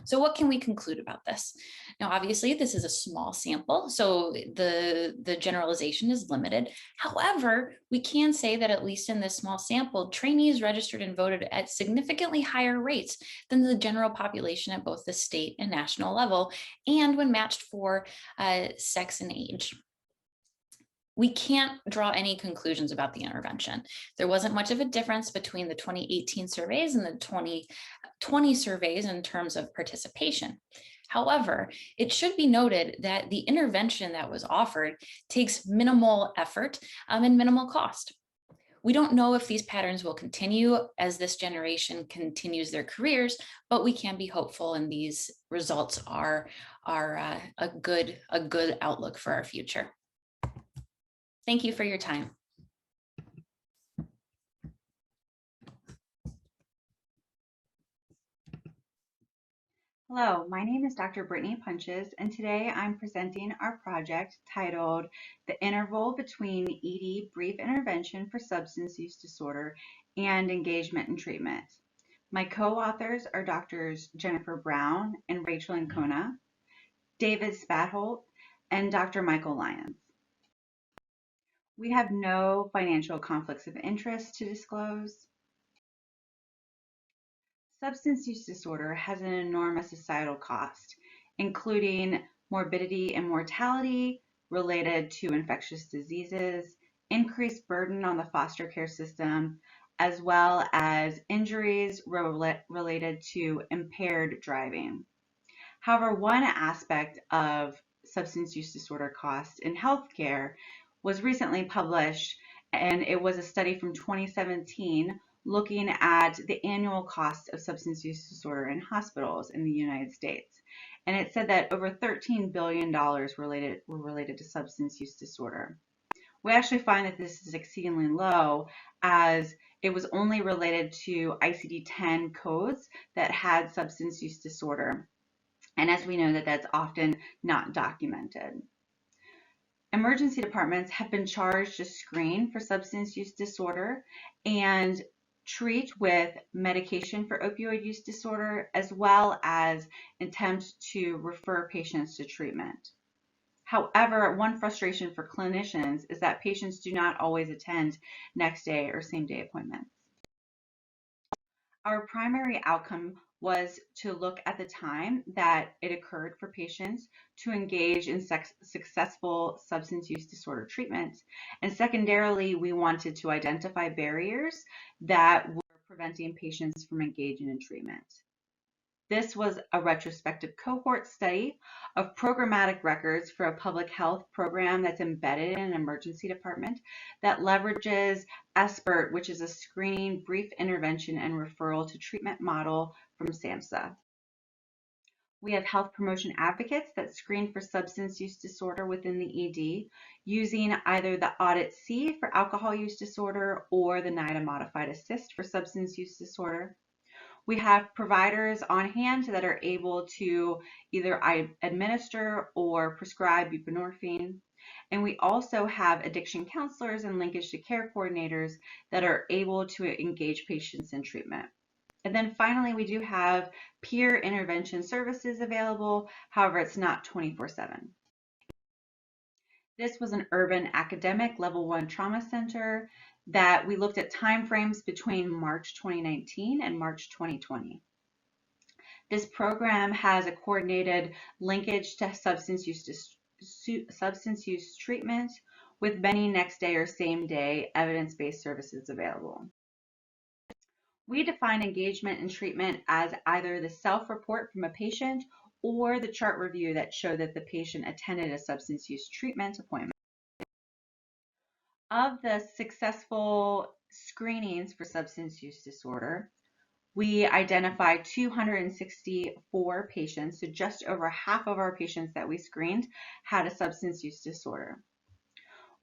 So what can we conclude about this? Now, obviously, this is a small sample, so the generalization is limited. However, we can say that at least in this small sample, trainees registered and voted at significantly higher rates than the general population at both the state and national level, and when matched for sex and age. We can't draw any conclusions about the intervention. There wasn't much of a difference between the 2018 surveys and the 2020 surveys in terms of participation. However, it should be noted that the intervention that was offered takes minimal effort and minimal cost. We don't know if these patterns will continue as this generation continues their careers, but we can be hopeful, and these results are a good outlook for our future. Thank you for your time. Hello, my name is Dr. Brittany Punches, and today I'm presenting our project titled The Interval Between ED Brief Intervention for Substance Use Disorder and Engagement in Treatment. My co-authors are Drs. Jennifer Brown and Rachel Ancona, David Spatholt, and Dr. Michael Lyons. We have no financial conflicts of interest to disclose. Substance use disorder has an enormous societal cost, including morbidity and mortality related to infectious diseases, increased burden on the foster care system, as well as injuries related to impaired driving. However, one aspect of substance use disorder costs in healthcare was recently published, and it was a study from 2017 looking at the annual cost of substance use disorder in hospitals in the United States. And it said that over $13 billion were related to substance use disorder. We actually find that this is exceedingly low, as it was only related to ICD-10 codes that had substance use disorder. And as we know, that's often not documented. Emergency departments have been charged to screen for substance use disorder and treat with medication for opioid use disorder, as well as attempt to refer patients to treatment. However, one frustration for clinicians is that patients do not always attend next day or same day appointments. Our primary outcome was to look at the time that it occurred for patients to engage in successful substance use disorder treatment. And secondarily, we wanted to identify barriers that were preventing patients from engaging in treatment. This was a retrospective cohort study of programmatic records for a public health program that's embedded in an emergency department that leverages SBIRT, which is a screening, brief intervention, and referral to treatment model from SAMHSA. We have health promotion advocates that screen for substance use disorder within the ED using either the Audit C for alcohol use disorder or the NIDA Modified Assist for substance use disorder. We have providers on hand that are able to either administer or prescribe buprenorphine. And we also have addiction counselors and linkage to care coordinators that are able to engage patients in treatment. And then finally, we do have peer intervention services available. However, it's not 24/7. This was an urban academic level 1 trauma center that we looked at timeframes between March 2019 and March 2020. This program has a coordinated linkage to substance use treatment with many next day or same day evidence-based services available. We define engagement in treatment as either the self-report from a patient or the chart review that showed that the patient attended a substance use treatment appointment. Of the successful screenings for substance use disorder, we identified 264 patients, so just over half of our patients that we screened had a substance use disorder.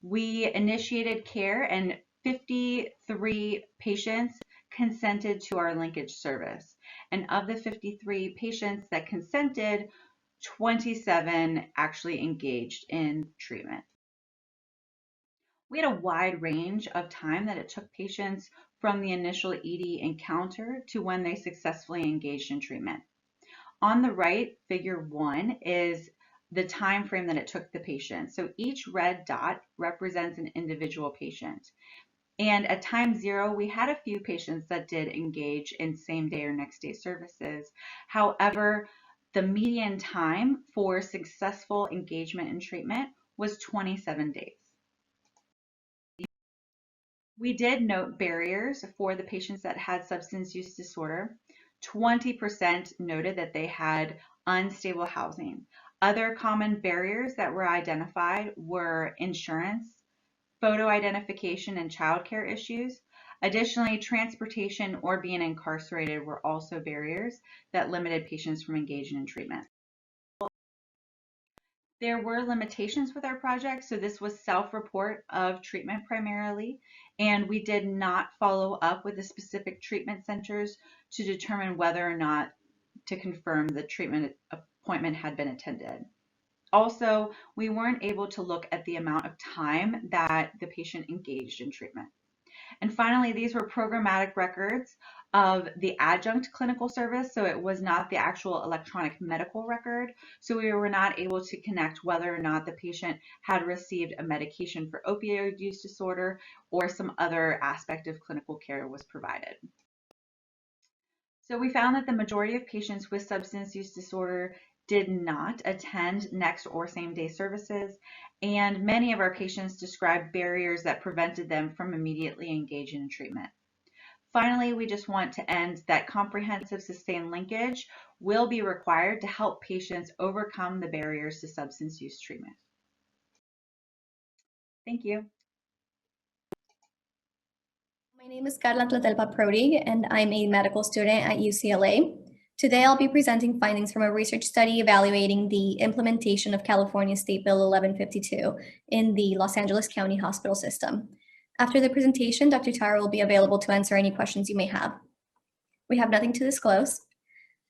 We initiated care and 53 patients consented to our linkage service. And of the 53 patients that consented, 27 actually engaged in treatment. We had a wide range of time that it took patients from the initial ED encounter to when they successfully engaged in treatment. On the right, figure 1 is the time frame that it took the patient. So each red dot represents an individual patient. And at time 0, we had a few patients that did engage in same day or next day services. However, the median time for successful engagement in treatment was 27 days. We did note barriers for the patients that had substance use disorder. 20% noted that they had unstable housing. Other common barriers that were identified were insurance, photo identification, and childcare issues. Additionally, transportation or being incarcerated were also barriers that limited patients from engaging in treatment. There were limitations with our project, so this was self-report of treatment primarily, and we did not follow up with the specific treatment centers to determine whether or not to confirm the treatment appointment had been attended. Also, we weren't able to look at the amount of time that the patient engaged in treatment. And finally, these were programmatic records of the adjunct clinical service, so it was not the actual electronic medical record. So we were not able to connect whether or not the patient had received a medication for opioid use disorder or some other aspect of clinical care was provided. So we found that the majority of patients with substance use disorder did not attend next or same day services, and many of our patients described barriers that prevented them from immediately engaging in treatment. Finally, we just want to end that comprehensive sustained linkage will be required to help patients overcome the barriers to substance use treatment. Thank you. My name is Carla Tlatelpa Prodi, and I'm a medical student at UCLA. Today, I'll be presenting findings from a research study evaluating the implementation of California State Bill 1152 in the Los Angeles County Hospital System. After the presentation, Dr. Tara will be available to answer any questions you may have. We have nothing to disclose.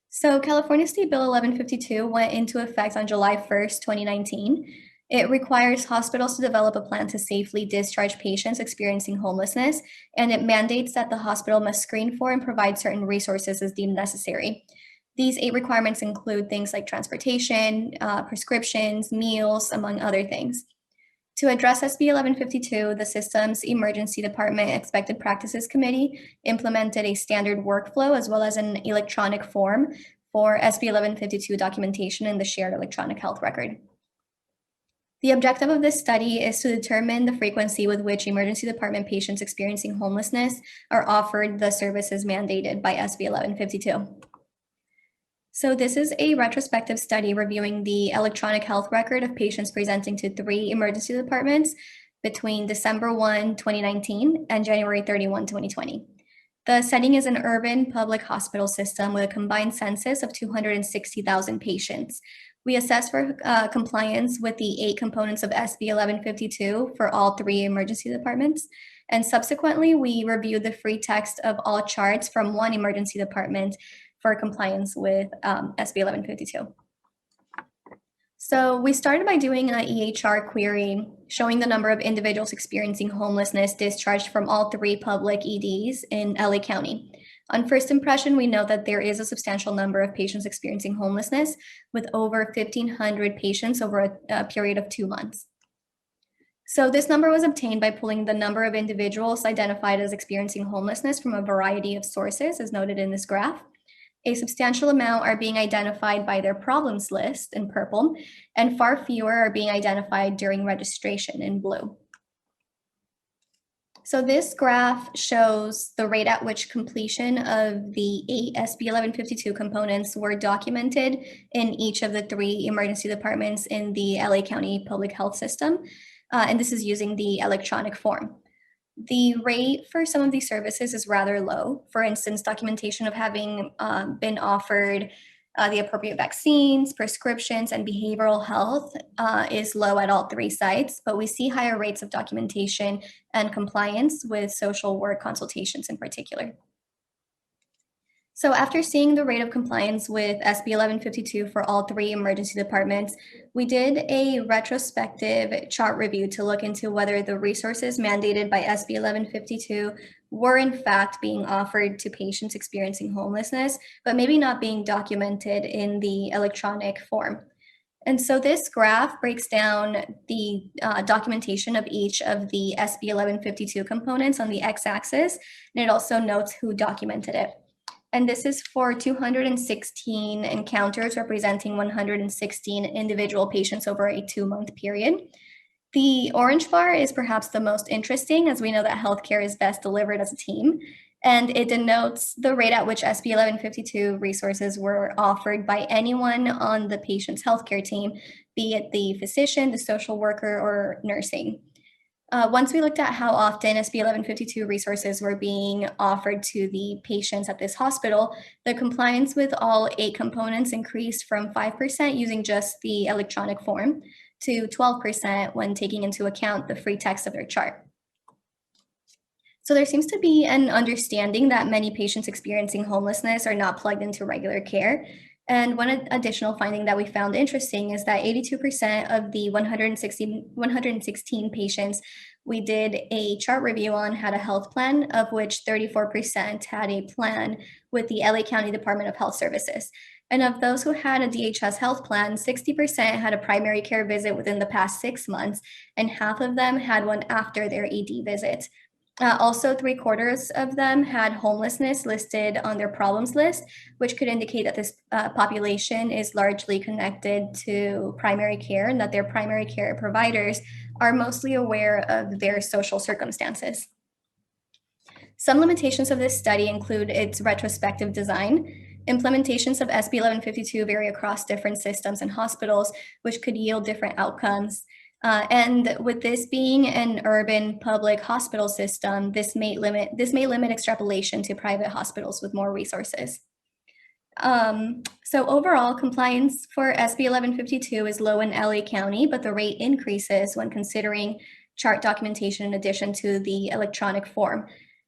So California State Bill 1152 went into effect on July 1st, 2019. It requires hospitals to develop a plan to safely discharge patients experiencing homelessness, and it mandates that the hospital must screen for and provide certain resources as deemed necessary. These 8 requirements include things like transportation, prescriptions, meals, among other things. To address SB 1152, the system's Emergency Department Expected Practices Committee implemented a standard workflow as well as an electronic form for SB 1152 documentation in the shared electronic health record. The objective of this study is to determine the frequency with which emergency department patients experiencing homelessness are offered the services mandated by SB 1152. So this is a retrospective study reviewing the electronic health record of patients presenting to 3 emergency departments between December 1, 2019 and January 31, 2020. The setting is an urban public hospital system with a combined census of 260,000 patients. We assess for compliance with the 8 components of SB 1152 for all 3 emergency departments. And subsequently, we reviewed the free text of all charts from 1 emergency department for compliance with SB 1152. So we started by doing an EHR query showing the number of individuals experiencing homelessness discharged from all 3 public EDs in LA County. On first impression, we know that there is a substantial number of patients experiencing homelessness, with over 1,500 patients over a period of 2 months. So this number was obtained by pulling the number of individuals identified as experiencing homelessness from a variety of sources, as noted in this graph. A substantial amount are being identified by their problems list in purple, and far fewer are being identified during registration in blue. So this graph shows the rate at which completion of the 8 SB 1152 components were documented in each of the 3 emergency departments in the LA County Public Health System, and this is using the electronic form. The rate for some of these services is rather low. For instance, documentation of having been offered the appropriate vaccines, prescriptions, and behavioral health is low at all 3 sites, but we see higher rates of documentation and compliance with social work consultations in particular. So after seeing the rate of compliance with SB 1152 for all 3 emergency departments, we did a retrospective chart review to look into whether the resources mandated by SB 1152 were in fact being offered to patients experiencing homelessness, but maybe not being documented in the electronic form. And so this graph breaks down the documentation of each of the SB 1152 components on the x-axis, and it also notes who documented it. And this is for 216 encounters representing 116 individual patients over a 2-month period. The orange bar is perhaps the most interesting, as we know that healthcare is best delivered as a team, and it denotes the rate at which SB 1152 resources were offered by anyone on the patient's healthcare team, be it the physician, the social worker, or nursing. Once we looked at how often SB 1152 resources were being offered to the patients at this hospital, the compliance with all 8 components increased from 5% using just the electronic form to 12% when taking into account the free text of their chart. So there seems to be an understanding that many patients experiencing homelessness are not plugged into regular care. And one additional finding that we found interesting is that 82% of the 116 patients we did a chart review on had a health plan, of which 34% had a plan with the LA County Department of Health Services. And of those who had a DHS health plan, 60% had a primary care visit within the past 6 months, and half of them had one after their ED visit. Also, 3/4 of them had homelessness listed on their problems list, which could indicate that this population is largely connected to primary care and that their primary care providers are mostly aware of their social circumstances. Some limitations of this study include its retrospective design. Implementations of SB 1152 vary across different systems and hospitals, which could yield different outcomes. And with this being an urban public hospital system, this may limit extrapolation to private hospitals with more resources. So overall, compliance for SB 1152 is low in LA County, but the rate increases when considering chart documentation in addition to the electronic form.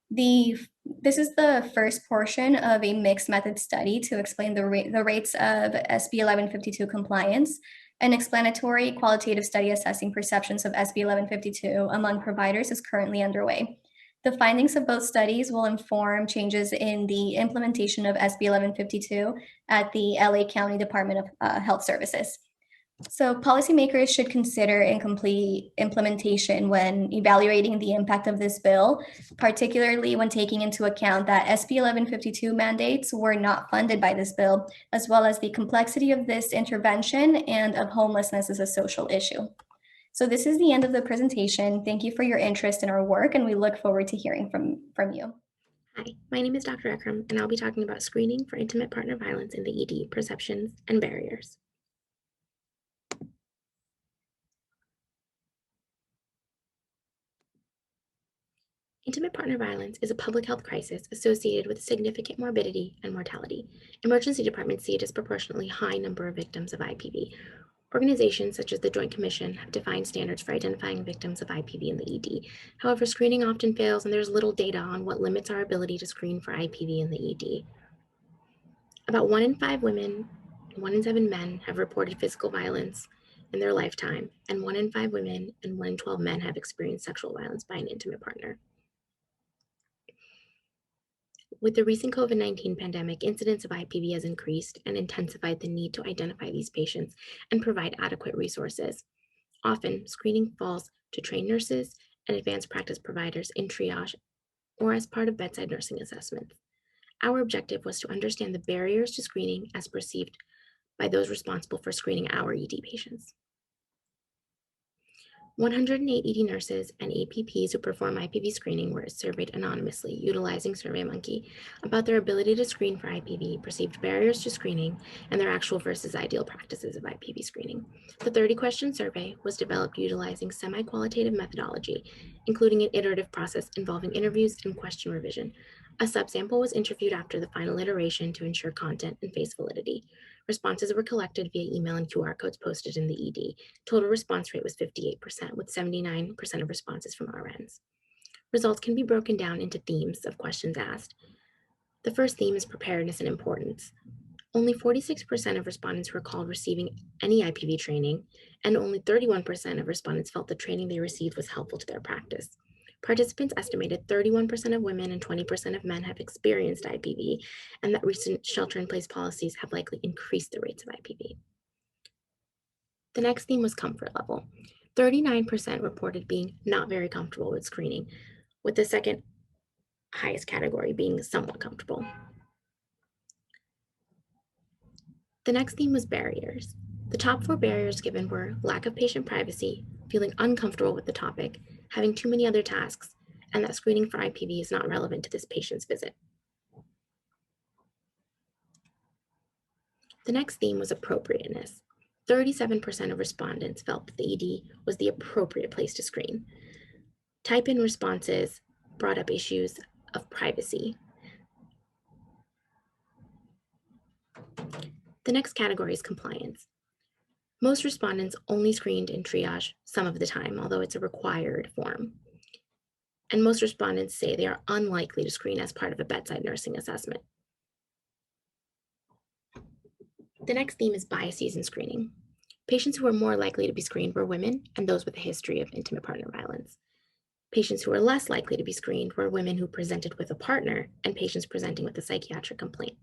This is the first portion of a mixed method study to explain the rates of SB 1152 compliance. An explanatory qualitative study assessing perceptions of SB 1152 among providers is currently underway. The findings of both studies will inform changes in the implementation of SB 1152 at the LA County Department of Health Services. So policymakers should consider incomplete implementation when evaluating the impact of this bill, particularly when taking into account that SB 1152 mandates were not funded by this bill, as well as the complexity of this intervention and of homelessness as a social issue. So this is the end of the presentation. Thank you for your interest in our work, and we look forward to hearing from you. Hi, my name is Dr. Akram, and I'll be talking about screening for intimate partner violence in the ED, perceptions, and barriers. Intimate partner violence is a public health crisis associated with significant morbidity and mortality. Emergency departments see a disproportionately high number of victims of IPV. Organizations such as the Joint Commission have defined standards for identifying victims of IPV in the ED. However, screening often fails, and there's little data on what limits our ability to screen for IPV in the ED. About 1 in 5 women, 1 in 7 men have reported physical violence in their lifetime, and 1 in 5 women and 1 in 12 men have experienced sexual violence by an intimate partner. With the recent COVID-19 pandemic, incidence of IPV has increased and intensified the need to identify these patients and provide adequate resources. Often, screening falls to trained nurses and advanced practice providers in triage or as part of bedside nursing assessments. Our objective was to understand the barriers to screening as perceived by those responsible for screening our ED patients. 108 ED nurses and APPs who perform IPV screening were surveyed anonymously utilizing SurveyMonkey about their ability to screen for IPV, perceived barriers to screening, and their actual versus ideal practices of IPV screening. The 30-question survey was developed utilizing semi-qualitative methodology, including an iterative process involving interviews and question revision. A subsample was interviewed after the final iteration to ensure content and face validity. Responses were collected via email and QR codes posted in the ED. Total response rate was 58%, with 79% of responses from RNs. Results can be broken down into themes of questions asked. The first theme is preparedness and importance. Only 46% of respondents recalled receiving any IPV training, and only 31% of respondents felt the training they received was helpful to their practice. Participants estimated 31% of women and 20% of men have experienced IPV, and that recent shelter-in-place policies have likely increased the rates of IPV. The next theme was comfort level. 39% reported being not very comfortable with screening, with the second highest category being somewhat comfortable. The next theme was barriers. The top 4 barriers given were lack of patient privacy, feeling uncomfortable with the topic, having too many other tasks, and that screening for IPV is not relevant to this patient's visit. The next theme was appropriateness. 37% of respondents felt that the ED was the appropriate place to screen. Type-in responses brought up issues of privacy. The next category is compliance. Most respondents only screened in triage some of the time, although it's a required form. And most respondents say they are unlikely to screen as part of a bedside nursing assessment. The next theme is biases in screening. Patients who were more likely to be screened were women and those with a history of intimate partner violence. Patients who were less likely to be screened were women who presented with a partner and patients presenting with a psychiatric complaint.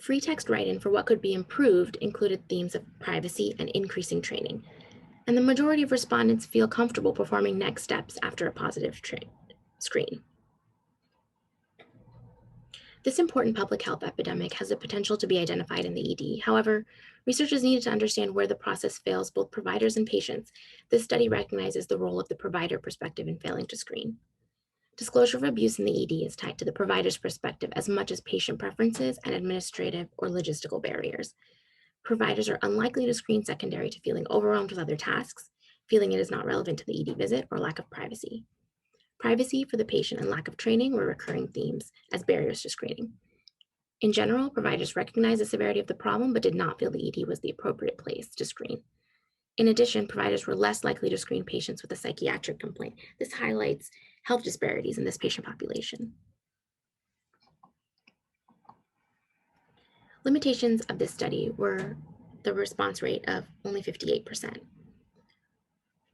Free text write-in for what could be improved included themes of privacy and increasing training, and the majority of respondents feel comfortable performing next steps after a positive screen. This important public health epidemic has the potential to be identified in the ED. However, researchers needed to understand where the process fails both providers and patients. This study recognizes the role of the provider perspective in failing to screen. Disclosure of abuse in the ED is tied to the provider's perspective as much as patient preferences and administrative or logistical barriers. Providers are unlikely to screen secondary to feeling overwhelmed with other tasks, feeling it is not relevant to the ED visit, or lack of privacy. Privacy for the patient and lack of training were recurring themes as barriers to screening. In general, providers recognized the severity of the problem but did not feel the ED was the appropriate place to screen. In addition, providers were less likely to screen patients with a psychiatric complaint. This highlights health disparities in this patient population. Limitations of this study were the response rate of only 58%.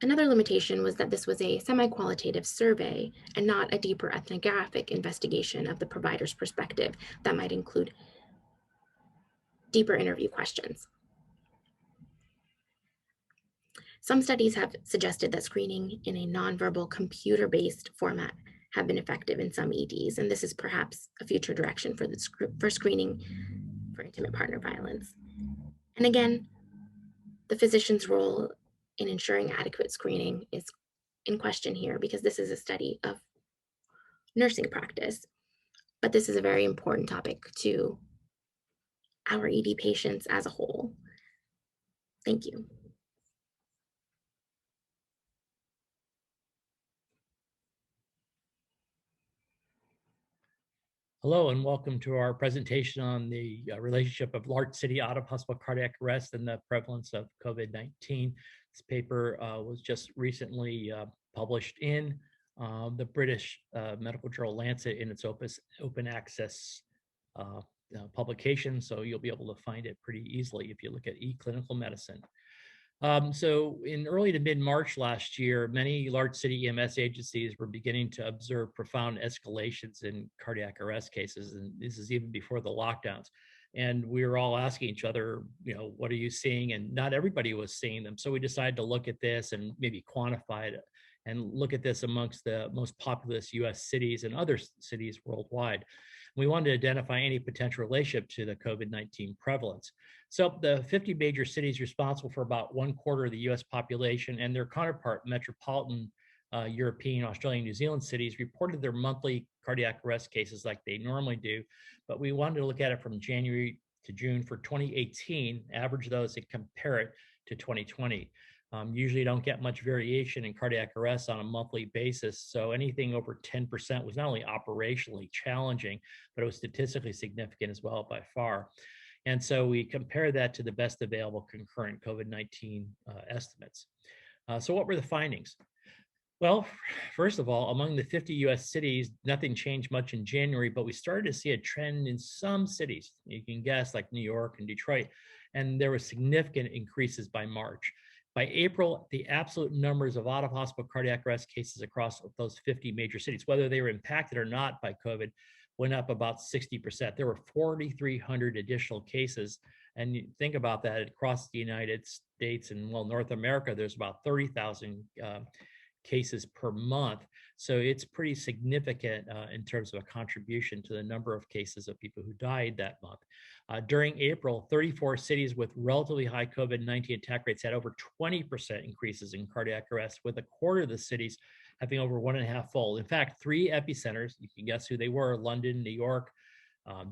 Another limitation was that this was a semi-qualitative survey and not a deeper ethnographic investigation of the provider's perspective that might include deeper interview questions. Some studies have suggested that screening in a nonverbal computer-based format have been effective in some EDs, and this is perhaps a future direction for screening for intimate partner violence. And again, the physician's role in ensuring adequate screening is in question here because this is a study of nursing practice, but this is a very important topic to our ED patients as a whole. Thank you. Hello and welcome to our presentation on the relationship of large city out-of-hospital cardiac arrest and the prevalence of COVID-19. This paper was just recently published in the British medical journal Lancet in its open access publication, so you'll be able to find it pretty easily if you look at eClinical Medicine. So in early to mid-March last year, many large city EMS agencies were beginning to observe profound escalations in cardiac arrest cases, and this is even before the lockdowns. And we were all asking each other, what are you seeing? And not everybody was seeing them. So we decided to look at this and maybe quantify it and look at this amongst the most populous US cities and other cities worldwide. We wanted to identify any potential relationship to the COVID-19 prevalence. So the 50 major cities responsible for about 1/4 of the US population and their counterpart metropolitan European, Australian, New Zealand cities reported their monthly cardiac arrest cases like they normally do. But we wanted to look at it from January to June for 2018, average those and compare it to 2020. Usually you don't get much variation in cardiac arrests on a monthly basis. So anything over 10% was not only operationally challenging, but it was statistically significant as well by far. And so we compare that to the best available concurrent COVID-19 estimates. So what were the findings? Well, first of all, among the 50 US cities, nothing changed much in January, but we started to see a trend in some cities. You can guess like New York and Detroit, and there were significant increases by March. By April, the absolute numbers of out-of-hospital cardiac arrest cases across those 50 major cities, whether they were impacted or not by COVID, went up about 60%. There were 4,300 additional cases. And you think about that across the United States and North America, there's about 30,000 cases per month. So it's pretty significant in terms of a contribution to the number of cases of people who died that month. During April, 34 cities with relatively high COVID-19 attack rates had over 20% increases in cardiac arrest, with 1/4 of the cities having over 1.5-fold. In fact, 3 epicenters, you can guess who they were, London, New York,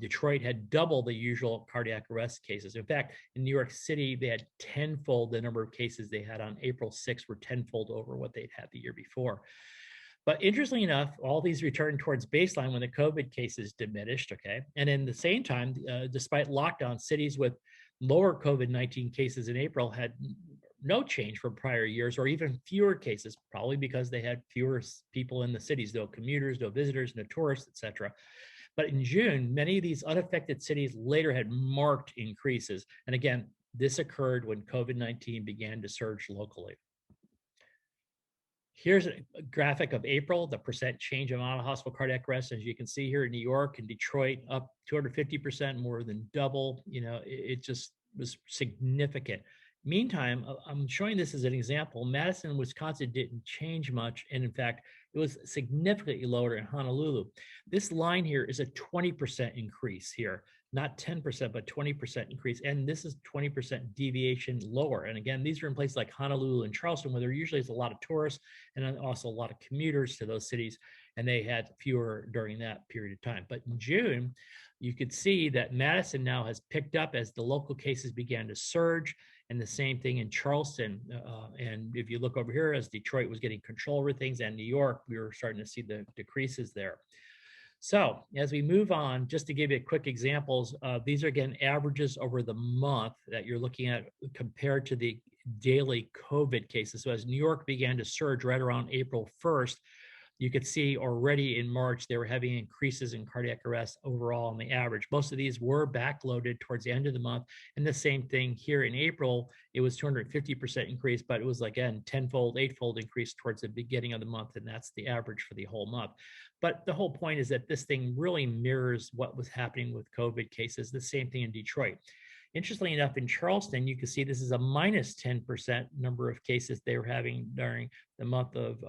Detroit, had double the usual cardiac arrest cases. In fact, in New York City, they had 10-fold the number of cases they had on April 6th were 10-fold over what they'd had the year before. But interestingly enough, all these returned towards baseline when the COVID cases diminished, okay? And in the same time, despite lockdown, cities with lower COVID-19 cases in April had no change from prior years or even fewer cases, probably because they had fewer people in the cities, no commuters, no visitors, no tourists, et cetera. But in June, many of these unaffected cities later had marked increases. And again, this occurred when COVID-19 began to surge locally. Here's a graphic of April, the percent change of out-of-hospital cardiac arrest. As you can see here in New York and Detroit, up 250%, more than double. It just was significant. Meantime, I'm showing this as an example. Madison, Wisconsin didn't change much. And in fact, It was significantly lower in Honolulu. This line here is a 20% increase here, not 10%, but 20% increase. And this is 20% deviation lower. And again, these are in places like Honolulu and Charleston, where there usually is a lot of tourists and also a lot of commuters to those cities. And they had fewer during that period of time. But in June, you could see that Madison now has picked up as the local cases began to surge, and the same thing in Charleston. And if you look over here, as Detroit was getting control over things, and New York, we were starting to see the decreases there. So as we move on, just to give you quick examples, these are again averages over the month that you're looking at compared to the daily COVID cases. So as New York began to surge right around April 1st, you could see already in March, they were having increases in cardiac arrest overall on the average. Most of these were backloaded towards the end of the month. And the same thing here in April, it was 250% increase, but it was again, 10-fold, 8-fold increase towards the beginning of the month. And that's the average for the whole month. But the whole point is that this thing really mirrors what was happening with COVID cases, the same thing in Detroit. Interestingly enough, in Charleston, you can see this is a minus 10% number of cases they were having during the month of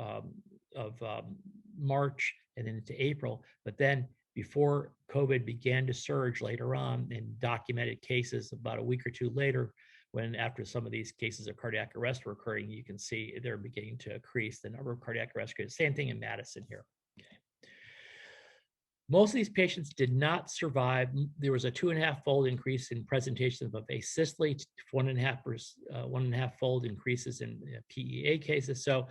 March and then into April. But then before COVID began to surge later on in documented cases about a week or two later, when after some of these cases of cardiac arrest were occurring, you can see they're beginning to increase the number of cardiac arrest cases. Same thing in Madison here. Okay. Most of these patients did not survive. There was a 2.5-fold increase in presentations of asystole, 1.5-fold increases in PEA cases. So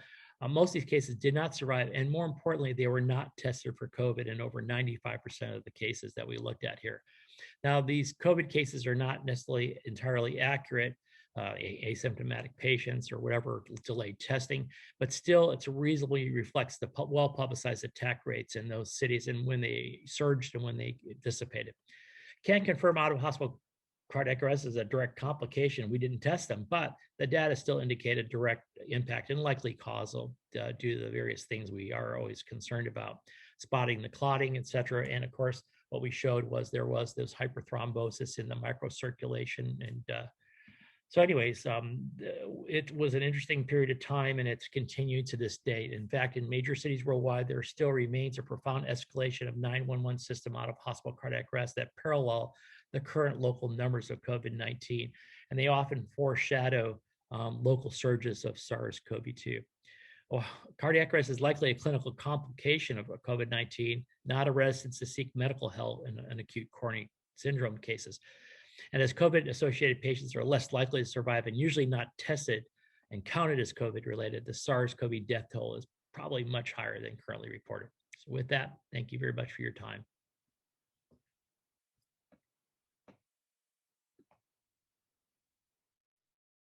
most of these cases did not survive. And more importantly, they were not tested for COVID in over 95% of the cases that we looked at here. Now, these COVID cases are not necessarily entirely accurate, asymptomatic patients or whatever, delayed testing, but still it reasonably reflects the well-publicized attack rates in those cities and when they surged and when they dissipated. Can't confirm out-of-hospital cardiac arrest is a direct complication. We didn't test them, but the data still indicated direct impact and likely causal due to the various things we are always concerned about, spotting the clotting, et cetera. And of course, what we showed was there was this hyperthrombosis in the microcirculation. And so anyways, it was an interesting period of time, and it's continued to this date. In fact, in major cities worldwide, there still remains a profound escalation of 911 system out-of-hospital cardiac arrest that parallel the current local numbers of COVID-19, and they often foreshadow local surges of SARS-CoV-2. Well, cardiac arrest is likely a clinical complication of COVID-19, not a residence to seek medical help in acute coronary syndrome cases. And as COVID-associated patients are less likely to survive and usually not tested and counted as COVID-related, the SARS-CoV death toll is probably much higher than currently reported. So with that, thank you very much for your time.